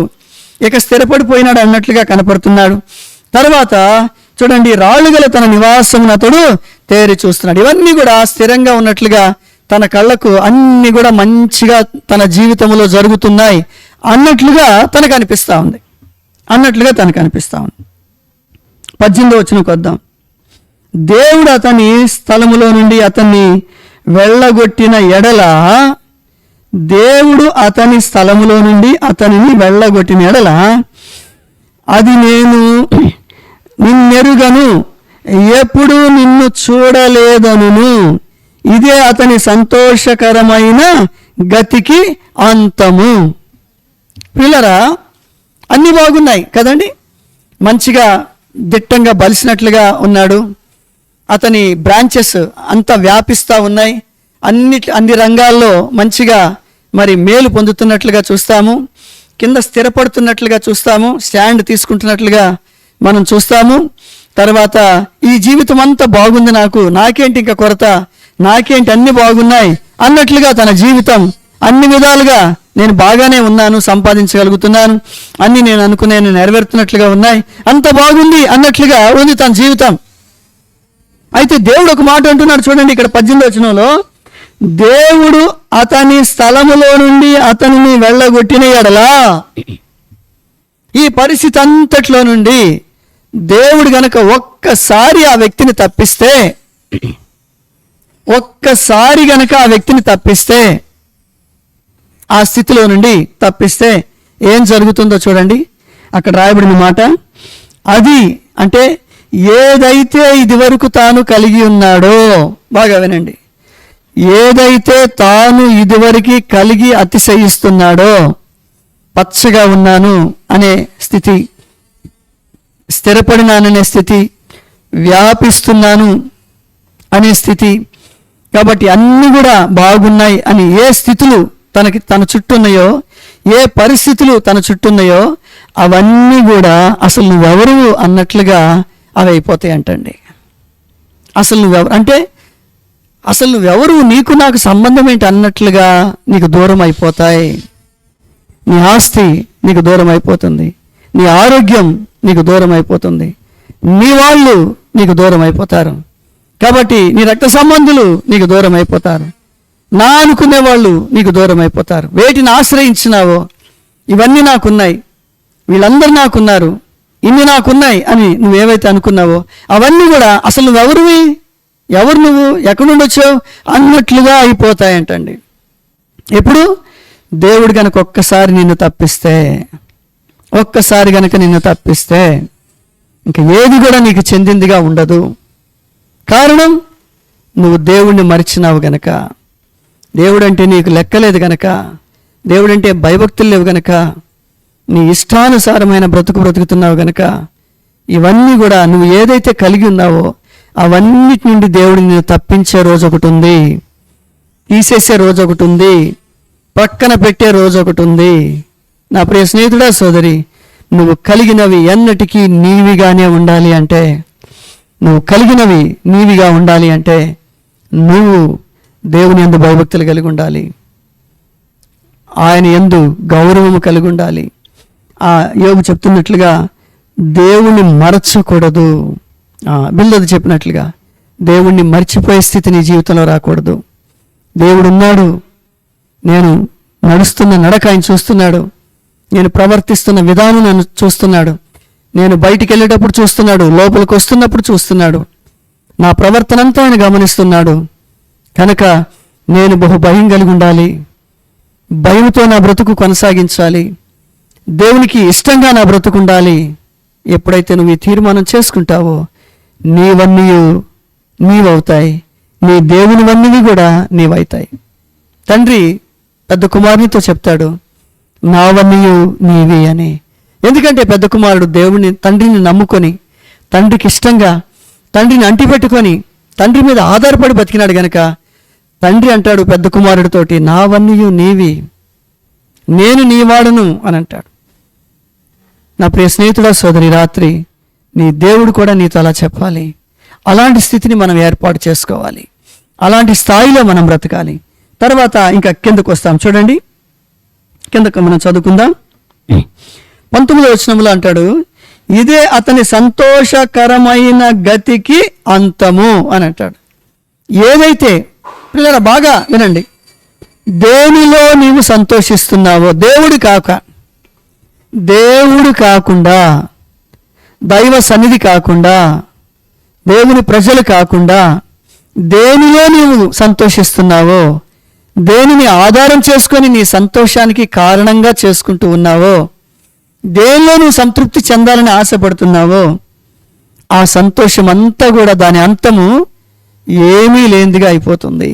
అన్నట్లుగా కనపడుతున్నాడు. తర్వాత చూడండి, రాళ్ళు గల తన నివాసమును అతడు తేరి చూస్తున్నాడు. ఇవన్నీ కూడా స్థిరంగా ఉన్నట్లుగా తన కళ్ళకు అన్ని కూడా మంచిగా తన జీవితంలో జరుగుతున్నాయి అన్నట్లుగా తనకు అనిపిస్తూ ఉంది. 18వ వచనంకి వద్దాం. దేవుడు అతని స్థలములో నుండి అతన్ని వెళ్ళగొట్టిన ఎడల, దేవుడు అతని స్థలములో నుండి అతనిని వెళ్ళగొట్టిన ఎడల, అది నేను నిన్నెరుగను, ఎప్పుడు నిన్ను చూడలేదనును, ఇదే అతని సంతోషకరమైన గతికి అంతము. పిల్లరా, అన్నీ బాగున్నాయి కదండి, మంచిగా దిట్టంగా బలిసినట్లుగా ఉన్నాడు. అతని బ్రాంచెస్ అంతా వ్యాపిస్తూ ఉన్నాయి, అన్ని రంగాల్లో మంచిగా మరి మేలు పొందుతున్నట్లుగా చూస్తాము, కింద స్థిరపడుతున్నట్లుగా చూస్తాము, స్టాండ్ తీసుకుంటున్నట్లుగా మనం చూస్తాము. తర్వాత ఈ జీవితం అంతా బాగుంది, నాకేంటి ఇంకా కొరత, నాకేంటి అన్ని బాగున్నాయి అన్నట్లుగా తన జీవితం అన్ని విధాలుగా నేను బాగానే ఉన్నాను, సంపాదించగలుగుతున్నాను, అన్ని నేను అనుకునే నెరవేరుతున్నట్లుగా ఉన్నాయి, అంత బాగుంది అన్నట్లుగా ఉంది తన జీవితం. అయితే దేవుడు ఒక మాట అంటున్నాడు చూడండి, ఇక్కడ 18వ వచనంలో, దేవుడు అతని స్థలములో నుండి అతనిని వెళ్ళగొట్టిన ఎడలా, ఈ పరిస్థితి అంతట్లో నుండి దేవుడు గనక ఒక్కసారి ఆ వ్యక్తిని తప్పిస్తే, ఆ స్థితిలో నుండి తప్పిస్తే ఏం జరుగుతుందో చూడండి. అక్కడ రాయబడిన మాట, అది అంటే ఏదైతే ఇది వరకు తాను కలిగి ఉన్నాడో, బాగా వినండి, ఏదైతే తాను ఇదివరకు కలిగి అతిశయిస్తున్నాడో, పచ్చగా ఉన్నాను అనే స్థితి, స్థిరపడినాననే స్థితి, వ్యాపిస్తున్నాను అనే స్థితి, కాబట్టి అన్నీ కూడా బాగున్నాయి అని ఏ స్థితులు తన చుట్టూ ఉన్నాయో, ఏ పరిస్థితులు తన చుట్టూ ఉన్నాయో అవన్నీ కూడా అసలు నువ్వెవరు అన్నట్లుగా అవి అయిపోతాయి అంటండి. అసలు నువ్వెవరు అంటే, అసలు నువ్వెవరు, నీకు నాకు సంబంధం ఏంటి అన్నట్లుగా నీకు దూరం అయిపోతాయి. నీ ఆస్తి నీకు దూరం అయిపోతుంది, నీ ఆరోగ్యం నీకు దూరం అయిపోతుంది, నీ వాళ్ళు నీకు దూరం అయిపోతారు. కాబట్టి నీ రక్త సంబంధులు నీకు దూరం అయిపోతారు, నా అనుకునే వాళ్ళు నీకు దూరం అయిపోతారు. వేటిని ఆశ్రయించినావో, ఇవన్నీ నాకున్నాయి, వీళ్ళందరూ నాకున్నారు, ఇన్ని నాకున్నాయి అని నువ్వేవైతే అనుకున్నావో అవన్నీ కూడా అసలు నువ్వెవరివి, ఎవరు నువ్వు, ఎక్కడి నుండి వచ్చావు అన్నట్లుగా అయిపోతాయంటండి. ఎప్పుడు దేవుడు కనుక ఒక్కసారి నిన్ను తప్పిస్తే, ఒక్కసారి కనుక నిన్ను తప్పిస్తే ఇంక ఏది కూడా నీకు చెందిందిగా ఉండదు. కారణం, నువ్వు దేవుణ్ణి మరిచినావు గనక, దేవుడంటే నీకు లెక్కలేదు గనక, దేవుడంటే భయభక్తులు లేవు గనక, నీ ఇష్టానుసారమైన బ్రతుకుతున్నావు గనక, ఇవన్నీ కూడా నువ్వు ఏదైతే కలిగి ఉన్నావో అవన్నిటి నుండి దేవుడు నిన్ను తప్పించే రోజు ఒకటి ఉంది, తీసేసే రోజు ఒకటి ఉంది, పక్కన పెట్టే రోజు ఒకటి ఉంది. నా ప్రియ స్నేహితుడా, సోదరి, నువ్వు కలిగినవి ఎన్నటికీ నీవిగానే ఉండాలి అంటే, నువ్వు కలిగినవి నీవిగా ఉండాలి అంటే నువ్వు దేవుని యందు భయభక్తులు కలిగి ఉండాలి, ఆయన యందు గౌరవము కలిగి ఉండాలి. ఆ యోబు చెప్తున్నట్లుగా దేవుణ్ణి మరచకూడదు. బిల్దదు చెప్పినట్లుగా దేవుణ్ణి మర్చిపోయే స్థితి నీ జీవితంలో రాకూడదు. దేవుడున్నాడు, నేను నడుస్తున్న నడక ఆయన చూస్తున్నాడు, నేను ప్రవర్తిస్తున్న విధానం నన్ను చూస్తున్నాడు, నేను బయటికి వెళ్ళేటప్పుడు చూస్తున్నాడు, లోపలికి వస్తున్నప్పుడు చూస్తున్నాడు, నా ప్రవర్తన అంతా ఆయన గమనిస్తున్నాడు. కనుక నేను బహు భయం కలిగి ఉండాలి, భయంతో నా బ్రతుకు కొనసాగించాలి, దేవునికి ఇష్టంగా నా బ్రతుకు ఉండాలి. ఎప్పుడైతే నువ్వు ఈ తీర్మానం చేసుకుంటావో నీవన్నీ నీవవుతాయి, నీ దేవునివన్నీ కూడా నీవవుతాయి. తండ్రి పెద్ద కుమారునితో చెప్తాడు, నావన్నీ నీవి అని. ఎందుకంటే పెద్ద కుమారుడు తండ్రిని నమ్ముకొని, తండ్రికి ఇష్టంగా తండ్రిని అంటిపెట్టుకొని తండ్రి మీద ఆధారపడి బతికినాడు గనక తండ్రి అంటాడు పెద్ద కుమారుడితోటి, నావన్నీ నీవి, నేను నీవాడను అని అంటాడు. నా ప్రియ స్నేహితుడా, సోదరి, రాత్రి నీ దేవుడు కూడా నీతో అలా చెప్పాలి. అలాంటి స్థితిని మనం ఏర్పాటు చేసుకోవాలి, అలాంటి స్థాయిలో మనం బ్రతకాలి. తర్వాత ఇంకా కిందకు వస్తాం, చూడండి, కిందకు మనం చదువుకుందాం. 19వ వచనంలో అంటాడు, ఇదే అతని సంతోషకరమైన గతికి అంతము అని అంటాడు. ఏదైతే, పిల్లల బాగా వినండి, దేనిలో నీవు సంతోషిస్తున్నావో, దేవుడు కాకుండా, దైవ సన్నిధి కాకుండా, దేవుని ప్రజలు కాకుండా దేనిలో నీవు సంతోషిస్తున్నావో, దేనిని ఆధారం చేసుకొని నీ సంతోషానికి కారణంగా చేసుకుంటూ ఉన్నావో, దేనిలో నువ్వు సంతృప్తి చెందాలని ఆశపడుతున్నావో ఆ సంతోషం అంతా కూడా దాని అంతము ఏమీ లేనిదిగా అయిపోతుంది.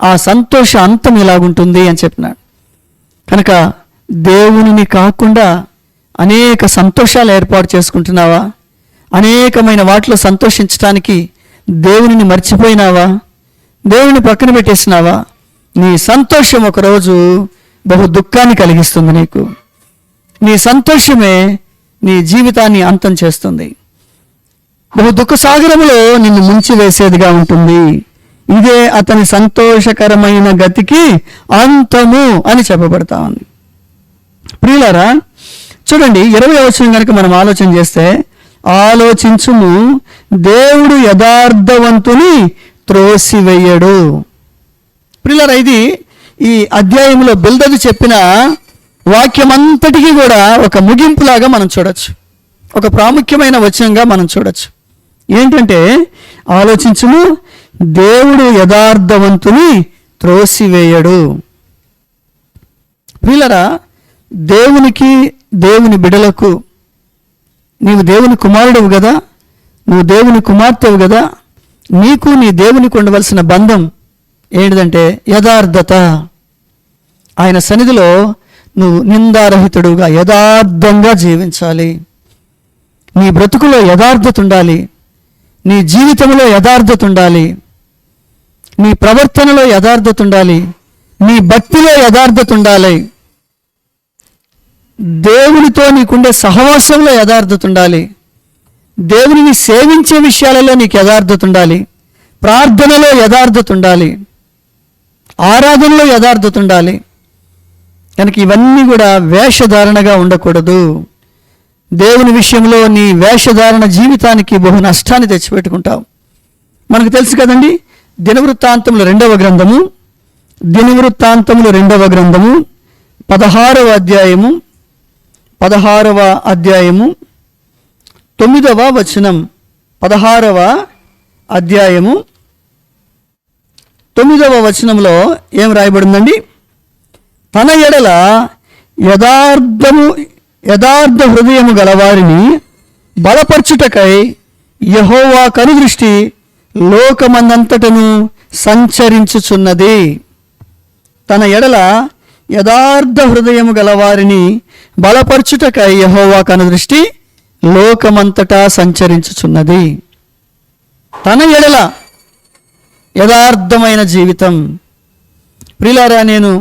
ఆ సంతోష అంతం ఇలాగుంటుంది అని చెప్పినాడు. కనుక దేవునిని కాకుండా అనేక సంతోషాలు ఏర్పాటు చేసుకుంటున్నావా? అనేకమైన వాటిలో సంతోషించడానికి దేవునిని మర్చిపోయినావా? దేవుని పక్కన పెట్టేసినావా? నీ సంతోషం ఒకరోజు బహు దుఃఖాన్ని కలిగిస్తుంది నీకు. నీ సంతోషమే నీ జీవితాన్ని అంతం చేస్తుంది, బహు దుఃఖ సాగరములో నిన్ను ముంచివేసేదిగా ఉంటుంది. ఇదే అతని సంతోషకరమైన గతికి అంతము అని చెప్పబడతా ఉంది. ప్రియులారా, చూడండి, 20వ వచనం కనుక మనం ఆలోచన చేస్తే, ఆలోచించుము, దేవుడు యథార్థవంతుని త్రోసివేయడు. ప్రియులారా, ఇది ఈ అధ్యాయంలో బిల్దదు చెప్పిన వాక్యమంతటికీ కూడా ఒక ముగింపులాగా మనం చూడొచ్చు, ఒక ప్రాముఖ్యమైన వచనంగా మనం చూడొచ్చు. ఏంటంటే, ఆలోచించుము, దేవుడు యథార్థవంతుని త్రోసివేయడు. ప్రియులారా, దేవునికి, దేవుని బిడలకు, నీవు దేవుని కుమారుడువు కదా, నువ్వు దేవుని కుమార్తెవు కదా, నీకు నీ దేవునికి ఉండవలసిన బంధం ఏంటిదంటే యథార్థత. ఆయన సన్నిధిలో నువ్వు నిందారహితుడుగా యథార్థంగా జీవించాలి. నీ బ్రతుకులో యథార్థత ఉండాలి, నీ జీవితంలో యథార్థత ఉండాలి, నీ ప్రవర్తనలో యథార్థత ఉండాలి, నీ భక్తిలో యథార్థత ఉండాలి, దేవునితో నీకుండే సహవాసంలో యథార్థత ఉండాలి, దేవునిని సేవించే విషయాలలో నీకు యథార్థత ఉండాలి, ప్రార్థనలో యథార్థత ఉండాలి, ఆరాధనలో యథార్థత ఉండాలి. కనుక ఇవన్నీ కూడా వేషధారణగా ఉండకూడదు. దేవుని విషయంలో నీ వేషధారణ జీవితానికి బహు నష్టాన్ని తెచ్చిపెట్టుకుంటావు. మనకు తెలుసు కదండి, దినవృత్తాంతములు 2వ గ్రంథము 16వ అధ్యాయము 9వ వచనం. 16వ అధ్యాయము 9వ వచనంలో ఏం రాయబడిందండి? తన ఎడల యథార్థ హృదయము గలవారిని బలపరచుటకై యెహోవా కనుదృష్టి లోకమందంతటను సంచరించుచున్నది. తన ఎడల యథార్థ హృదయము గలవారిని బలపరచుటకై యెహోవా కనుదృష్టి లోకమంతటా సంచరించుచున్నది. తన ఎడల యథార్థమైన జీవితం. ప్రియులారా, నేను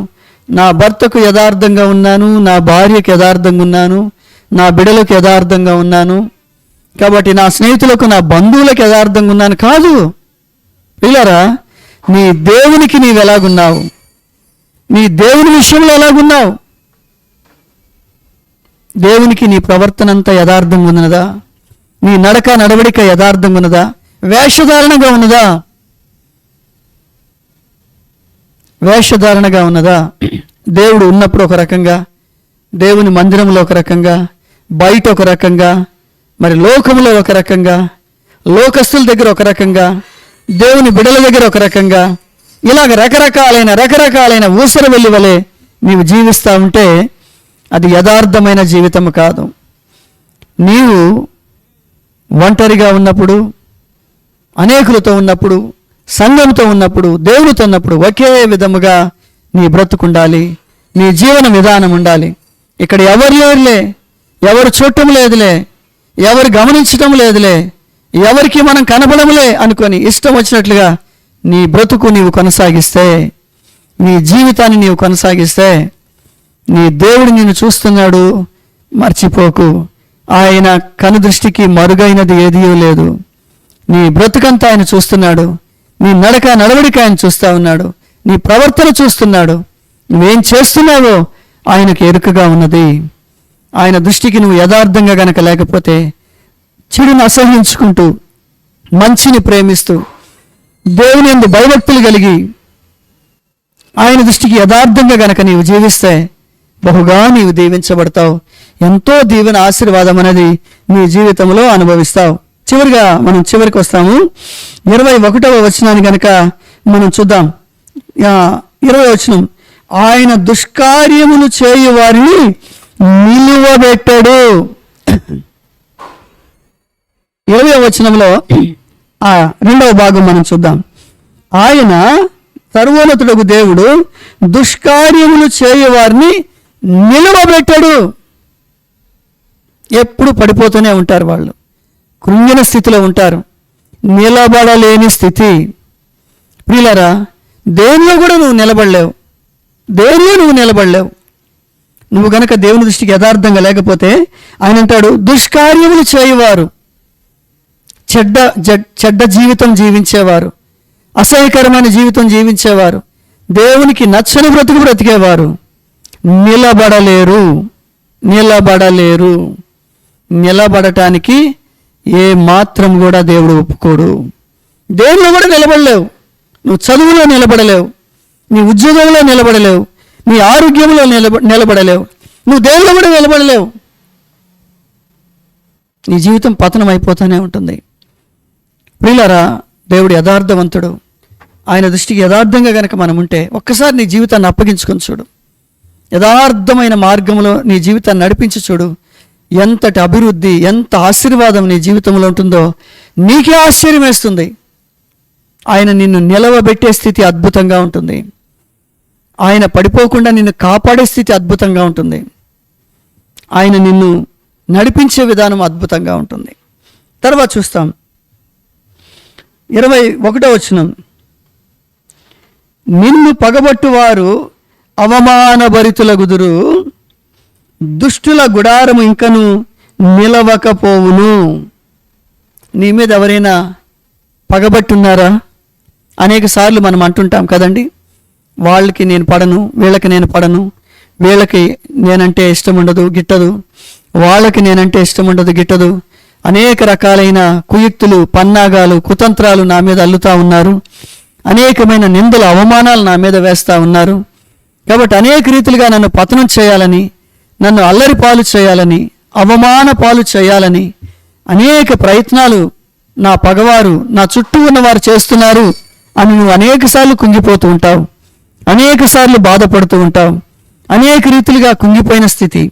నా భర్తకు యథార్థంగా ఉన్నాను, నా భార్యకు యథార్థంగా ఉన్నాను, నా బిడ్డలకు యథార్థంగా ఉన్నాను, కాబట్టి నా స్నేహితులకు, నా బంధువులకు యథార్థంగా ఉన్నాను కాదు. ప్రియులారా, నీ దేవునికి నీవు ఎలాగున్నావు? నీ దేవుని విషయంలో ఎలాగున్నావు? దేవునికి నీ ప్రవర్తన అంతా యథార్థంగా ఉన్నదా? నీ నడవడిక యథార్థంగా ఉన్నదా? వేషధారణగా ఉన్నదా? వేషధారణగా ఉన్నదా? దేవుడు ఉన్నప్పుడు ఒక రకంగా, దేవుని మందిరంలో ఒక రకంగా, బయట ఒక రకంగా, మరి లోకంలో ఒక రకంగా, లోకస్తుల దగ్గర ఒక రకంగా, దేవుని బిడల దగ్గర ఒక రకంగా, ఇలాగ రకరకాలైన ఊసర వెళ్ళి వలె నీవు జీవిస్తూ ఉంటే అది యథార్థమైన జీవితం కాదు. నీవు ఒంటరిగా ఉన్నప్పుడు, అనేకులతో ఉన్నప్పుడు, సంఘంతో ఉన్నప్పుడు, దేవునితో ఉన్నప్పుడు ఒకే విధముగా నీ బ్రతుకుండాలి, నీ జీవన విధానం ఉండాలి. ఇక్కడ ఎవరు లేరులే, ఎవరు చూడటం లేదులే, ఎవరు గమనించటం లేదులే, ఎవరికి మనం కనపడములే అనుకొని ఇష్టం వచ్చినట్లుగా నీ బ్రతుకు నీవు కొనసాగిస్తే, నీ జీవితాన్ని నీవు కొనసాగిస్తే, నీ దేవుడు నిన్ను చూస్తున్నాడు, మర్చిపోకు. ఆయన కనుదృష్టికి మరుగైనది ఏదీ లేదు. నీ బ్రతుకంతా ఆయన చూస్తున్నాడు, నీ నడవడిక ఆయన చూస్తూ ఉన్నాడు, నీ ప్రవర్తన చూస్తున్నాడు, నువ్వేం చేస్తున్నావో ఆయనకు ఎరుకగా ఉన్నది. ఆయన దృష్టికి నువ్వు యథార్థంగా గనక లేకపోతే, చెడును అసహించుకుంటూ, మంచిని ప్రేమిస్తూ, దేవుని యందు భయభక్తులు కలిగి ఆయన దృష్టికి యథార్థంగా గనక నీవు జీవిస్తే బహుగా నీవు దీవించబడతావు. ఎంతో దీవెన, ఆశీర్వాదం అనేది నీ జీవితంలో అనుభవిస్తావు. చివరిగా మనం చివరికి వస్తాము. 21వ వచనాన్ని గనక మనం చూద్దాం. 20వ వచనం, ఆయన దుష్కార్యములు చేయు వారిని నిలువబెట్టాడు. 20వ వచనంలో 2వ భాగం మనం చూద్దాం. ఆయన సర్వోన్నతుడగు దేవుడు దుష్కార్యములు చేయు వారిని నిలువబెట్టాడు. ఎప్పుడు పడిపోతూనే ఉంటారు, వాళ్ళు కృంగిన స్థితిలో ఉంటారు, నిలబడలేని స్థితి. ప్రియులారా, దేనిలో కూడా నువ్వు నిలబడలేవు, దేనిలో నువ్వు నిలబడలేవు. నువ్వు గనక దేవుని దృష్టికి యథార్థంగా లేకపోతే ఆయన అంటాడు, దుష్కార్యములు చేయవారు, చెడ్డ జీవితం జీవించేవారు, అసహ్యకరమైన జీవితం జీవించేవారు, దేవునికి నచ్చని బ్రతుకు బ్రతికేవారు నిలబడలేరు. నిలబడటానికి ఏ మాత్రం కూడా దేవుడు ఒప్పుకోడు. దేవుళ్ళు కూడా నిలబడలేవు. నువ్వు చదువులో నిలబడలేవు, నీ ఉద్యోగంలో నిలబడలేవు, నీ ఆరోగ్యంలో నిలబడలేవు, నువ్వు దేవుళ్ళు కూడా నిలబడలేవు. నీ జీవితం పతనం అయిపోతూనే ఉంటుంది. ప్రియులారా, దేవుడు యథార్థవంతుడు. ఆయన దృష్టికి యథార్థంగా గనక మనం ఉంటే ఒక్కసారి నీ జీవితాన్ని అప్పగించుకొని చూడు, యథార్థమైన మార్గంలో నీ జీవితాన్ని నడిపించి చూడు. ఎంతటి అభివృద్ధి, ఎంత ఆశీర్వాదం నీ జీవితంలో ఉంటుందో నీకే ఆశ్చర్యం వేస్తుంది. ఆయన నిన్ను నిలవబెట్టే స్థితి అద్భుతంగా ఉంటుంది. ఆయన పడిపోకుండా నిన్ను కాపాడే స్థితి అద్భుతంగా ఉంటుంది. ఆయన నిన్ను నడిపించే విధానం అద్భుతంగా ఉంటుంది. తర్వాత చూస్తాం 21వ వచనం. నిన్ను పగబట్టువారు అవమానభరితులగుదురు, దుష్టుల గుడారము ఇంకను నిలవకపోవును. నీ మీద ఎవరైనా పగబట్టున్నారా? అనేక సార్లు మనం అంటుంటాం కదండి, వాళ్ళకి నేను పడను, వీళ్ళకి నేను పడను, వీళ్ళకి నేనంటే ఇష్టం ఉండదు గిట్టదు, వాళ్ళకి నేనంటే ఇష్టం ఉండదు గిట్టదు. అనేక రకాలైన కుయుక్తులు, పన్నాగాలు, కుతంత్రాలు నా మీద అల్లుతూ ఉన్నారు. అనేకమైన నిందలు, అవమానాలు నా మీద వేస్తూ ఉన్నారు. కాబట్టి అనేక రీతిలుగా నన్ను పతనం చేయాలని, నన్ను అల్లరి పాలు చేయాలని, అవమాన పాలు చేయాలని అనేక ప్రయత్నాలు నా పగవారు, నా చుట్టూ ఉన్నవారు చేస్తున్నారు అని నువ్వు అనేకసార్లు కుంగిపోతూ ఉంటావు, అనేకసార్లు బాధపడుతూ ఉంటావు, అనేక రీతిలుగా కుంగిపోయిన స్థితి.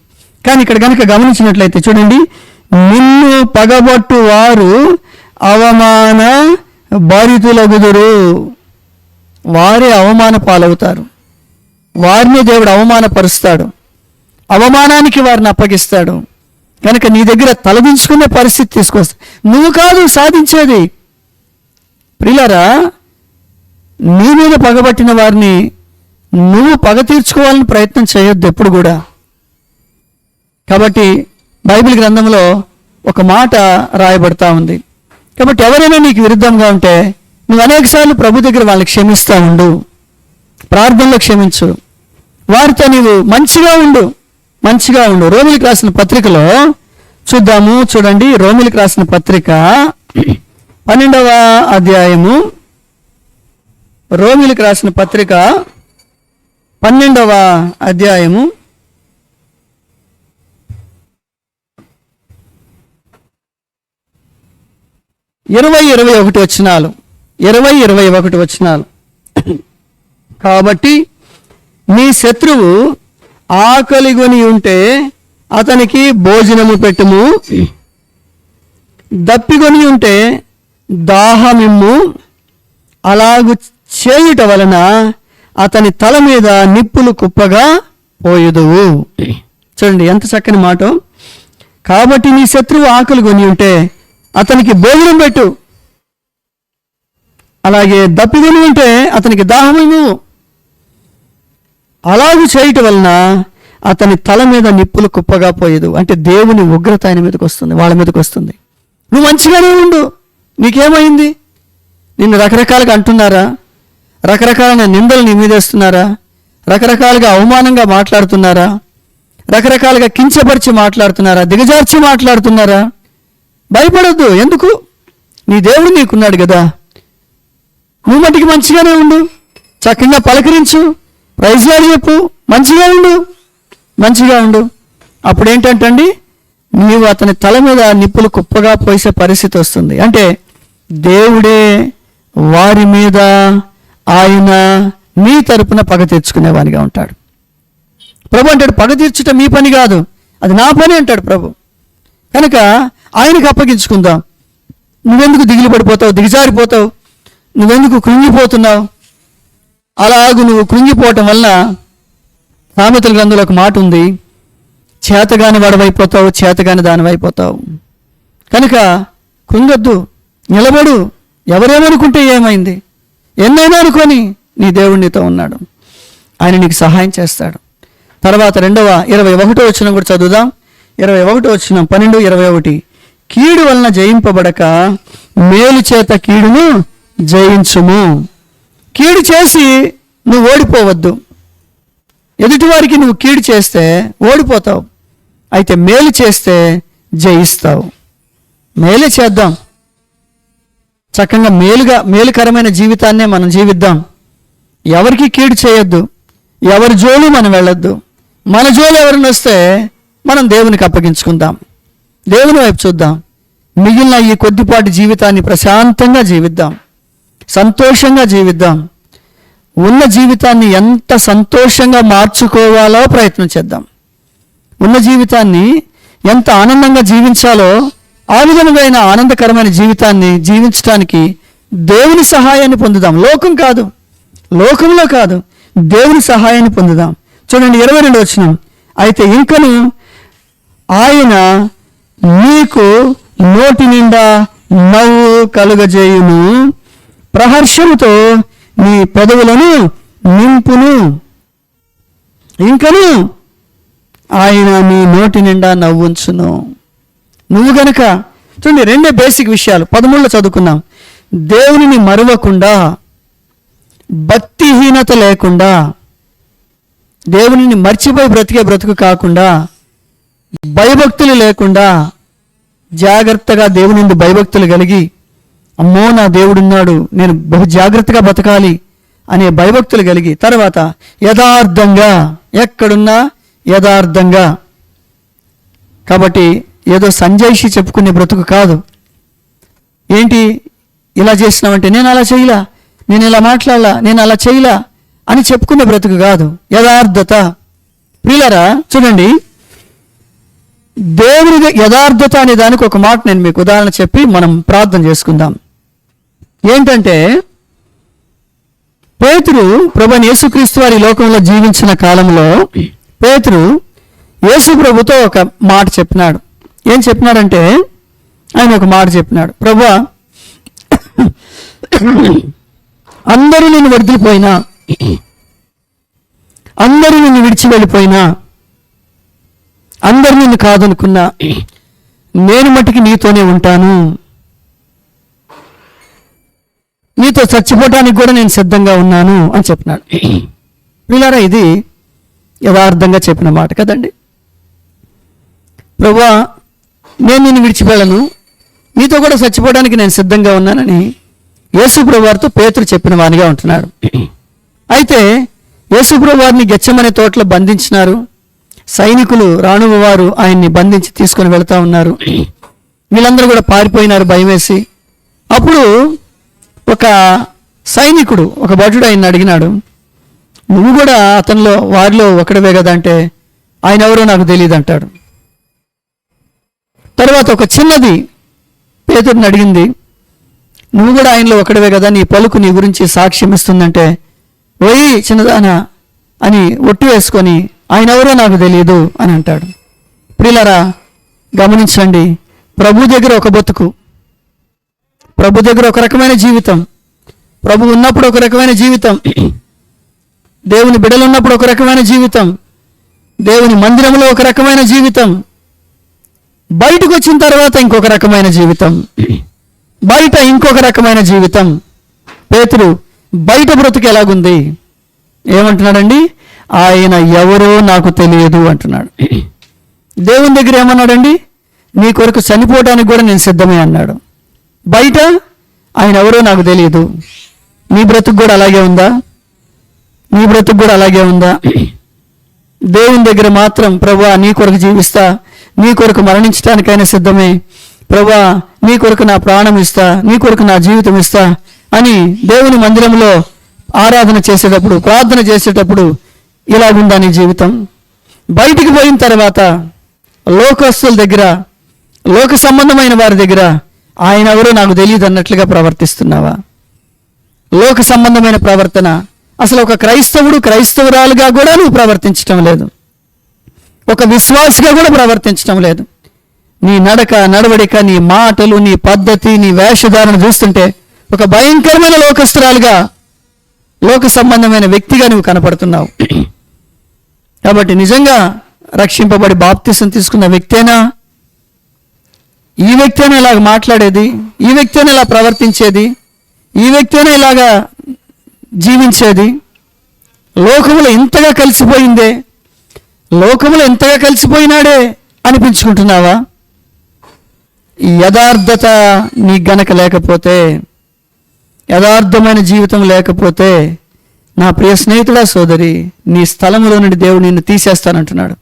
కానీ ఇక్కడ కనుక గమనించినట్లయితే చూడండి, నిన్ను పగబట్టు వారు అవమాన భరితులగుదురు. వారే అవమాన పాలవుతారు, వారిని దేవుడు అవమానపరుస్తాడు, అవమానానికి వారిని అప్పగిస్తాడు. కనుక నీ దగ్గర తలదించుకునే పరిస్థితి తీసుకొస్తా. నువ్వు కాదు సాధించేది. ప్రియులారా, నీ మీద పగబట్టిన వారిని నువ్వు పగ తీర్చుకోవాలని ప్రయత్నం చేయొద్దు ఎప్పుడు కూడా. కాబట్టి బైబిల్ గ్రంథంలో ఒక మాట రాయబడతా ఉంది. కాబట్టి ఎవరైనా నీకు విరుద్ధంగా ఉంటే నువ్వు అనేకసార్లు ప్రభు దగ్గర వాళ్ళని క్షమిస్తూ ఉండు, ప్రార్థనలో క్షమించు, వారితో నీవు మంచిగా ఉండు, మంచిగా ఉండు. రోమిలికి రాసిన పత్రికలో చూద్దాము, చూడండి. రోమిలికి రాసిన పత్రిక 12వ అధ్యాయము, రోమిలికి రాసిన పత్రిక 12వ అధ్యాయము 20-21 వచనాలు. 20-21 వచనాలు. కాబట్టి నీ శత్రువు ఆకలిగొని ఉంటే అతనికి భోజనము పెట్టుము, దప్పిగొని ఉంటే దాహమిమ్ము, అలాగు చేయుట వలన అతని తల మీద నిప్పులు కుప్పగా పోయుదువు. చూడండి ఎంత చక్కని మాట. కాబట్టి నీ శత్రువు ఆకలి కొని ఉంటే అతనికి భోజనం పెట్టు, అలాగే దప్పిగొని ఉంటే అతనికి దాహమిమ్ము, అలాగు చేయటం వలన అతని తల మీద నిప్పులు కుప్పగా పోయేదు. అంటే దేవుని ఉగ్రత ఆయన మీదకి వస్తుంది, వాళ్ళ మీదకి వస్తుంది. నువ్వు మంచిగానే ఉండు, నీకేమైంది? నిన్ను రకరకాలుగా అంటున్నారా? రకరకాలైన నిందలు నీ మీద వేస్తున్నారా? రకరకాలుగా అవమానంగా మాట్లాడుతున్నారా? రకరకాలుగా కించపరిచి మాట్లాడుతున్నారా? దిగజార్చి మాట్లాడుతున్నారా? భయపడొద్దు. ఎందుకు? నీ దేవుడు నీకున్నాడు కదా. నువ్వు మటుకి మంచిగానే ఉండు, చక్కగా పలకరించు, ప్రైజ్లాడు చెప్పు, మంచిగా ఉండు, మంచిగా ఉండు. అప్పుడు ఏంటంటండి, నీవు అతని తల మీద నిప్పులు కుప్పగా పోసే పరిస్థితి వస్తుంది. అంటే దేవుడే వారి మీద ఆయన నీ తరపున పగ తీర్చుకునేవానిగా ఉంటాడు. ప్రభు అంటాడు, పగ తీర్చుట మీ పని కాదు, అది నా పని అంటాడు ప్రభు. కనుక ఆయనకు అప్పగించుకుందాం. నువ్వెందుకు దిగులు పడిపోతావు, దిగజారిపోతావు, నువ్వెందుకు కృంగిపోతున్నావు? అలాగూ నువ్వు కృంగిపోవటం వల్ల సామెతల గ్రంథంలో ఒక మాట ఉంది, చేతగాని వాడవైపోతావు, చేతగాని దానివైపోతావు. కనుక కృంగొద్దు, నిలబడు. ఎవరేమనుకుంటే ఏమైంది? ఎన్నైనా అనుకొని నీ దేవుడు నీతో ఉన్నాడు, ఆయన నీకు సహాయం చేస్తాడు. తర్వాత 21వ వచనం కూడా చదువుదాం. 21వ వచనం 12-21. కీడు వలన జయింపబడక మేలు చేత కీడును జయించుము. కీడు చేసి నువ్వు ఓడిపోవద్దు. ఎదుటివారికి నువ్వు కీడు చేస్తే ఓడిపోతావు, అయితే మేలు చేస్తే జయిస్తావు. మేలే చేద్దాం, చక్కగా మేలుకరమైన జీవితాన్నే మనం జీవిద్దాం. ఎవరికి కీడు చేయొద్దు, ఎవరి జోలు మనం వెళ్ళొద్దు. మన జోలు ఎవరిని వస్తే మనం దేవునికి అప్పగించుకుందాం, దేవుని వైపు చూద్దాం. మిగిలిన ఈ కొద్దిపాటి జీవితాన్ని ప్రశాంతంగా జీవిద్దాం, సంతోషంగా జీవిద్దాం. ఉన్న జీవితాన్ని ఎంత సంతోషంగా మార్చుకోవాలో ప్రయత్నం చేద్దాం. ఉన్న జీవితాన్ని ఎంత ఆనందంగా జీవించాలో ఆ విధమైన ఆనందకరమైన జీవితాన్ని జీవించడానికి దేవుని సహాయాన్ని పొందుదాం. లోకం కాదు, లోకంలో కాదు, దేవుని సహాయాన్ని పొందుదాం. చూడండి 22 వచనం. అయితే ఇంకను ఆయన నీకు నోటి నిండా నవ్వు కలుగజేయును, ప్రహర్షముతో నీ పెదవులను నింపును. ఇంకను ఆయన నీ నోటి నిండా నవ్వుంచును. నువ్వు గనక చూడండి, 2 బేసిక్ విషయాలు 13లో చదువుకున్నాం. దేవునిని మరువకుండా, భక్తిహీనత లేకుండా, దేవునిని మర్చిపోయి బ్రతికే బ్రతుకు కాకుండా, భయభక్తులు లేకుండా, జాగ్రత్తగా దేవుని నుండి భయభక్తులు కలిగి, అమ్మో నా దేవుడున్నాడు, నేను బహు జాగ్రత్తగా బతకాలి అనే భయభక్తులు కలిగి, తర్వాత యథార్థంగా, ఎక్కడున్నా యథార్థంగా. కాబట్టి ఏదో సంజయ్షి చెప్పుకునే బ్రతుకు కాదు. ఏంటి ఇలా చేసినావంటే, నేను అలా చేయలా, నేను ఇలా మాట్లాడలా, నేను అలా చేయలా అని చెప్పుకునే బ్రతుకు కాదు, యథార్థత. ప్రియులారా చూడండి, దేవుని యథార్థత అనే దానికి ఒక మాట నేను మీకు ఉదాహరణ చెప్పి మనం ప్రార్థన చేసుకుందాం. ఏంటంటే, పేతురు ప్రభువైన యేసుక్రీస్తు వారి లోకంలో జీవించిన కాలంలో పేతురు యేసు ప్రభుతో ఒక మాట చెప్పినాడు. ఏం చెప్పినాడంటే, ఆయన ఒక మాట చెప్పినాడు, ప్రభువా అందరూ నిన్ను వదిలిపోయినా, అందరూ నిన్ను విడిచి వెళ్ళిపోయినా, అందరూ నిన్ను కాదనుకున్నా, నేను మట్టుకి నీతోనే ఉంటాను, నీతో చచ్చిపోవటానికి కూడా నేను సిద్ధంగా ఉన్నాను అని చెప్పినాడు. పిల్లారా, ఇది యథార్థంగా చెప్పిన మాట కదండి. ప్రభువా నేను నిన్ను విడిచిపెళ్ళను, నీతో కూడా చచ్చిపోవడానికి నేను సిద్ధంగా ఉన్నానని యేసు ప్రభు వారితో పేతురు చెప్పిన వానిగా ఉంటున్నాడు. అయితే యేసు ప్రభు వారిని గెత్సెమనే తోటలో బంధించినారు. సైనికులు రాణువు వారు ఆయన్ని బంధించి తీసుకొని వెళ్తా ఉన్నారు. వీళ్ళందరూ కూడా పారిపోయినారు భయం వేసి. అప్పుడు ఒక సైనికుడు, ఒక భటుడు ఆయన్ని అడిగినాడు, నువ్వు కూడా అతనిలో వారిలో ఒకటివే కదా అంటే, ఆయన ఎవరో నాకు తెలియదు అంటాడు. తర్వాత ఒక చిన్నది పేతురుని అడిగింది, నువ్వు కూడా ఆయనలో ఒకటివే కదా, నీ పలుకు నీ గురించి సాక్ష్యం ఇస్తుందంటే, ఓయి చిన్నదానా అని ఒట్టు వేసుకొని, ఆయన ఎవరో నాకు తెలియదు అని అంటాడు. ప్రియులారా గమనించండి, ప్రభు దగ్గర ఒక బతుకు, ప్రభు దగ్గర ఒక రకమైన జీవితం, ప్రభు ఉన్నప్పుడు ఒక రకమైన జీవితం, దేవుని బిడ్డలు ఉన్నప్పుడు ఒక రకమైన జీవితం, దేవుని మందిరంలో ఒక రకమైన జీవితం, బయటకు వచ్చిన తర్వాత ఇంకొక రకమైన జీవితం, బయట ఇంకొక రకమైన జీవితం. పేతురు బయట బ్రతుకు ఎలాగుంది? ఏమంటున్నాడండి? ఆయన ఎవరో నాకు తెలియదు అంటున్నాడు. దేవుని దగ్గర ఏమన్నాడండి? నీ కొరకు చనిపోవడానికి కూడా నేను సిద్ధమే అన్నాడు. బయట ఆయన ఎవరో నాకు తెలియదు. నీ బ్రతుకు కూడా అలాగే ఉందా? నీ బ్రతుకు కూడా అలాగే ఉందా? దేవుని దగ్గర మాత్రం ప్రభువా నీ కొరకు జీవిస్తా, నీ కొరకు మరణించడానికైనా సిద్ధమే, ప్రభువా నీ కొరకు నా ప్రాణం ఇస్తా, నీ కొరకు నా జీవితం ఇస్తా అని దేవుని మందిరంలో ఆరాధన చేసేటప్పుడు, ప్రార్థన చేసేటప్పుడు ఇలాగుందా నీ జీవితం? బయటికి పోయిన తర్వాత లోకస్తుల దగ్గర, లోక సంబంధమైన వారి దగ్గర ఆయన ఎవరో నాకు తెలియదు అన్నట్లుగా ప్రవర్తిస్తున్నావా? లోక సంబంధమైన ప్రవర్తన. అసలు ఒక క్రైస్తవుడు, క్రైస్తవురాలుగా కూడా నువ్వు ప్రవర్తించటం లేదు, ఒక విశ్వాసిగా కూడా ప్రవర్తించటం లేదు. నీ నడక, నడవడిక, నీ మాటలు, నీ పద్ధతి, నీ వేషధారణ చూస్తుంటే ఒక భయంకరమైన లోకస్తురాలుగా, లోక సంబంధమైన వ్యక్తిగా నువ్వు కనపడుతున్నావు. కాబట్టి నిజంగా రక్షింపబడి బాప్తిసం తీసుకున్న వ్యక్తేనా ఈ వ్యక్తేనా ఇలాగ మాట్లాడేది? ఈ వ్యక్తేనా ఇలా ప్రవర్తించేది? ఈ వ్యక్తేనా ఇలాగా జీవించేది? లోకములో ఇంతగా కలిసిపోయిందే, లోకములో ఇంతగా కలిసిపోయినాడే అనిపించుకుంటున్నావా? ఈ యథార్థత నీ గనక లేకపోతే, యథార్థమైన జీవితం లేకపోతే, నా ప్రియ స్నేహితుడా సోదరి, నీ స్థలములో నుండి దేవుడు నిన్ను తీసేస్తానంటున్నాడు.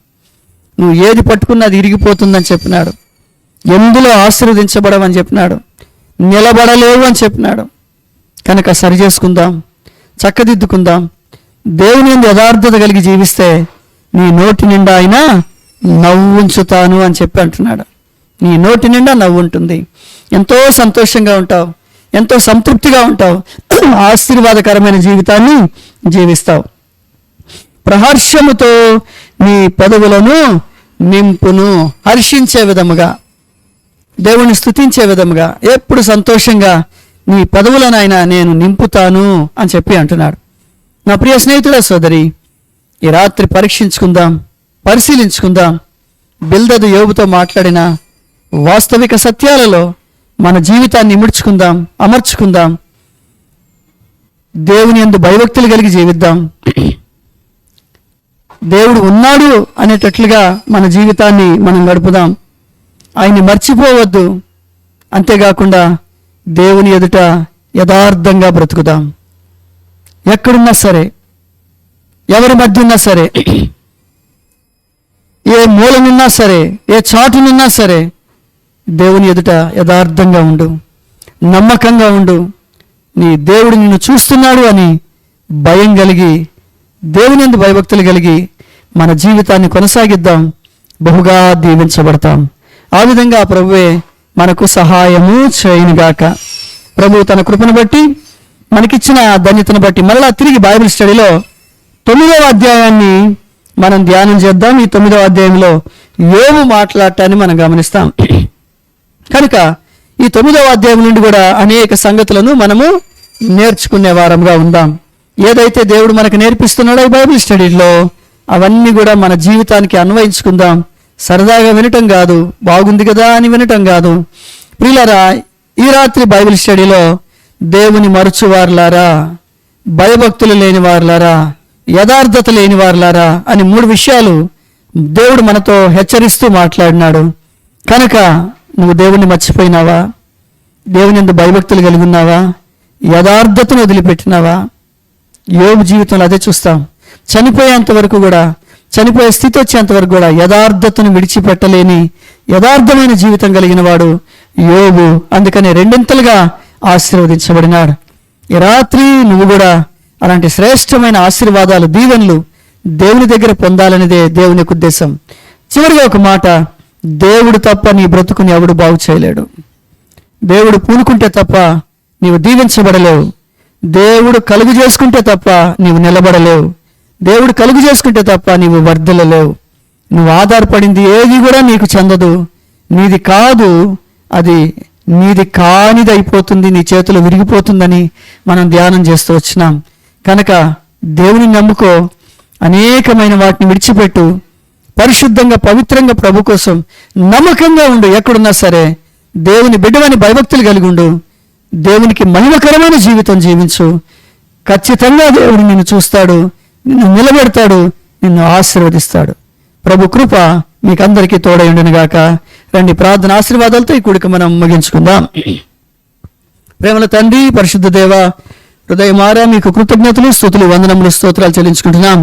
నువ్వు ఏది పట్టుకున్నా అది ఇరిగిపోతుందని చెప్పినాడు. ఎందులో ఆశీర్వదించబడవని చెప్పినాడు. నిలబడలేవు అని చెప్పినాడు. కనుక సరి చేసుకుందాం, చక్కదిద్దుకుందాం. దేవుని యందు యథార్థత కలిగి జీవిస్తే నీ నోటి నిండా అయినా నవ్వు ఉంచుతాను అని చెప్పి అంటున్నాడు. నీ నోటి నిండా నవ్వు ఉంటుంది, ఎంతో సంతోషంగా ఉంటావు, ఎంతో సంతృప్తిగా ఉంటావు, ఆశీర్వాదకరమైన జీవితాన్ని జీవిస్తావు. ప్రహర్షముతో నీ పెదవులను నింపును. హర్షించే విధముగా, దేవుని స్తుతించే విధముగా, ఎప్పుడు సంతోషంగా నీ పెదవులనైనా నేను నింపుతాను అని చెప్పి అంటున్నాడు. నా ప్రియ స్నేహితుడా, సోదరి, ఈ రాత్రి పరీక్షించుకుందాం, పరిశీలించుకుందాం. బిల్దదు యోబుతో మాట్లాడిన వాస్తవిక సత్యాలలో మన జీవితాన్ని ఇముడ్చుకుందాం, అమర్చుకుందాం. దేవుని యందు భయభక్తులు కలిగి జీవిద్దాం. దేవుడు ఉన్నాడు అనేటట్లుగా మన జీవితాన్ని మనం గడుపుదాం. ఆయన్ని మర్చిపోవద్దు. అంతేకాకుండా దేవుని ఎదుట యథార్థంగా బ్రతుకుదాం. ఎక్కడున్నా సరే, ఎవరి మధ్య ఉన్నా సరే, ఏ మూలనున్నా సరే, ఏ చాటునున్నా సరే, దేవుని ఎదుట యథార్థంగా ఉండు, నమ్మకంగా ఉండు. నీ దేవుడు నిన్ను చూస్తున్నాడు అని భయం కలిగి, దేవుని యందు భయభక్తులు కలిగి మన జీవితాన్ని కొనసాగిద్దాం. బహుగా దీవించబడతాం. ఆ విధంగా ప్రభువే మనకు సహాయము చేయనుగాక. ప్రభు తన కృపను బట్టి, మనకిచ్చిన ధన్యతను బట్టి మరలా తిరిగి బైబిల్ స్టడీలో 9వ అధ్యాయాన్ని మనం ధ్యానం చేద్దాం. ఈ 9వ అధ్యాయంలో యోబు మాట్లాడటాన్ని మనం గమనిస్తాం. కనుక ఈ 9వ అధ్యాయం నుండి కూడా అనేక సంగతులను మనము నేర్చుకునే వారంగా ఉందాం. ఏదైతే దేవుడు మనకు నేర్పిస్తున్నాడో ఈ బైబిల్ స్టడీలో అవన్నీ కూడా మన జీవితానికి అన్వయించుకుందాం. సరదాగా వినటం కాదు, బాగుంది కదా అని వినటం కాదు. ప్రియులారా, ఈ రాత్రి బైబిల్ స్టడీలో దేవుని మరచువారులారా, భయభక్తులు లేని వారులారా, యథార్థత లేని వారులారా అని 3 విషయాలు దేవుడు మనతో హెచ్చరిస్తూ మాట్లాడినాడు. కనుక నువ్వు దేవుణ్ణి మర్చిపోయినావా? దేవుని యందు భయభక్తులు కలిగి ఉన్నావా? యథార్థతను వదిలిపెట్టినావా? యోబు జీవితంలో అదే చూస్తాం. చనిపోయేంత వరకు కూడా, చనిపోయే స్థితి వచ్చేంత వరకు కూడా యథార్థతను విడిచిపెట్టలేని యథార్థమైన జీవితం కలిగిన వాడు యోబు. అందుకనే 2 ఆశీర్వదించబడినాడు. ఈ రాత్రి నువ్వు కూడా అలాంటి శ్రేష్టమైన ఆశీర్వాదాలు, దీవెనలు దేవుని దగ్గర పొందాలనేదే దేవుని యొక్క ఉద్దేశం. చివరిగా ఒక మాట, దేవుడు తప్ప నీ బ్రతుకుని ఎవడు బాగు చేయలేడు. దేవుడు పూనుకుంటే తప్ప నీవు దీవించబడలేవు. దేవుడు కలుగు చేసుకుంటే తప్ప నీవు నిలబడలేవు. దేవుడు కలుగు చేసుకుంటే తప్ప నీవు వర్ధిల్లలేవు. నువ్వు ఆధారపడింది ఏది కూడా నీకు చెందదు. నీది కాదు, అది నీది కానిది అయిపోతుంది, నీ చేతులు విరిగిపోతుందని మనం ధ్యానం చేస్తూ వచ్చినాం. కనుక దేవుని నమ్ముకో, అనేకమైన వాటిని విడిచిపెట్టు, పరిశుద్ధంగా పవిత్రంగా ప్రభు కోసం నమ్మకంగా ఉండు. ఎక్కడున్నా సరే దేవుని బిడ్డవని భయభక్తులు కలిగి ఉండు. దేవునికి మహిమకరమైన జీవితం జీవించు. ఖచ్చితంగా దేవుడు నిన్ను చూస్తాడు, నిన్ను నిలబెడతాడు, నిన్ను ఆశీర్వదిస్తాడు. ప్రభు కృప మీకందరికీ తోడై ఉండునుగాక. రండి, ప్రార్థన ఆశీర్వాదాలతో ఈ కూడిక మనం ముగించుకుందాం. ప్రేమల తండ్రి, పరిశుద్ధ దేవ, హృదయమారా మీకు కృతజ్ఞతలు, స్తుతులు, వందనములు, స్తోత్రాలు చెల్లించుకుంటున్నాం.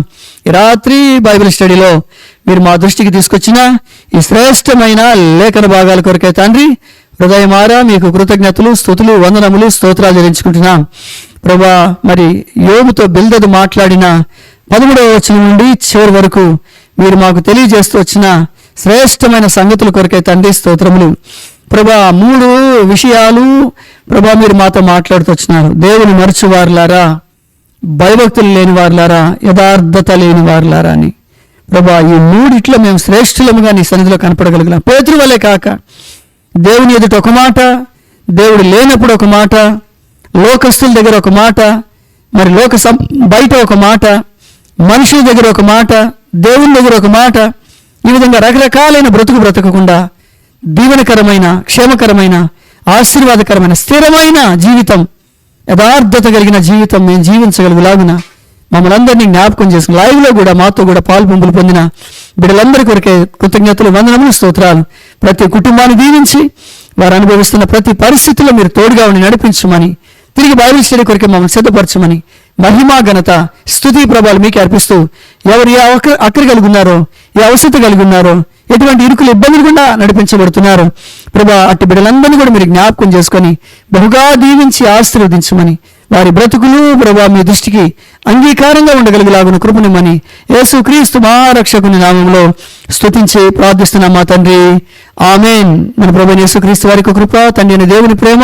ఈ రాత్రి బైబిల్ స్టడీలో మీరు మా దృష్టికి తీసుకొచ్చిన ఈ శ్రేష్టమైన లేఖన భాగాల కొరకే తండ్రి, హృదయమారా మీకు కృతజ్ఞతలు, స్తుతులు, వందనములు, స్తోత్రాలు చెల్లించుకుంటున్నాం. ప్రభా, మరి యోబుతో బిల్దదు మాట్లాడిన 13వ వచనం నుండి చివరి వరకు మీరు మాకు తెలియజేస్తూ వచ్చిన శ్రేష్టమైన సంగతుల కొరకే తండ్రి స్తోత్రములు. ప్రభా, 3 విషయాలు ప్రభా మీరు మాతో మాట్లాడుతూ వచ్చినారు. దేవుని మరచువారులారా, భయభక్తులు లేని వారులారా, యథార్థత లేని వారులారా అని. ప్రభా, ఈ 3 మేము శ్రేష్ఠులముగా నీ సన్నిధిలో కనపడగలిగినాం. పేతురు వలె కాక, దేవుని ఎదుట ఒక మాట, దేవుడు లేనప్పుడు ఒక మాట, లోకస్తుల దగ్గర ఒక మాట, మరి బయట ఒక మాట, మనుషుల దగ్గర ఒక మాట, దేవుని దగ్గర ఒక మాట, ఈ విధంగా రకరకాలైన బ్రతకకుండా దీవెనకరమైన, క్షేమకరమైన, ఆశీర్వాదకరమైన, స్థిరమైన జీవితం, యథార్థత కలిగిన జీవితం మేము జీవించగలుగులాగున మమ్మల్ని అందరినీ జ్ఞాపకం చేసుకుని లైవ్లో కూడా మాతో కూడా పాలు పంపులు పొందిన బిడ్డలందరి కొరకే కృతజ్ఞతలు, వందనములు, స్తోత్రాలు. ప్రతి కుటుంబాన్ని దీవించి వారు అనుభవిస్తున్న ప్రతి పరిస్థితుల్లో మీరు తోడుగా ఉండి నడిపించమని, తిరిగి బైబిల్ స్టడీ కొరకే మమ్మల్ని సిద్ధపరచమని, మహిమా ఘనత స్తుతి ప్రభావాలు మీకు అర్పిస్తూ, ఎవరు ఏ అక్కర కలిగి ఉన్నారో, ఏ అవసరం కలిగి ఉన్నారో, ఎటువంటి ఇరుకులు ఇబ్బందులు కూడా నడిపించబడుతున్నారు ప్రభా, అట్టి బిడ్డలందరినీ కూడా మీరు జ్ఞాపకం చేసుకొని బహుగా దీవించి ఆశీర్వదించమని వారి బ్రతుకులు ప్రభా మీ దృష్టికి అంగీకారంగా ఉండగలిగేలాగున కృపనిమ్మని యేసుక్రీస్తు మా రక్షకుని నామంలో స్తుతించి ప్రార్థిస్తున్నాం మా తండ్రి, ఆమేన్. మన ప్రభువైన యేసుక్రీస్తు వారి యొక్క కృప, తండ్రి అయిన దేవుని ప్రేమ,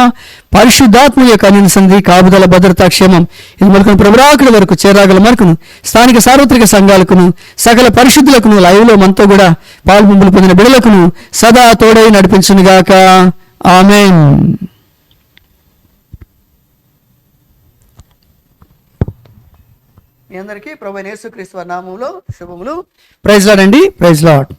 పరిశుద్ధాత్మ యొక్క అన్యోన్య కాపుదల, భద్రతా, క్షేమం ఇది మనకు ప్రభురాకుల వరకు చేరాగల మనకును, స్థానిక సార్వత్రిక సంఘాలకును, సకల పరిశుద్ధులకును, లైవ్లో మనతో కూడా పాల్పొంపులు పొందిన బిడ్డలకును సదా తోడై నడిపించునుగాక. ఆమేన్. మీ అందరికీ ప్రభువైన యేసుక్రీస్తు వారి నామములో శుభములు. ప్రైజ్ లార్డ్ అండి. Praise lord.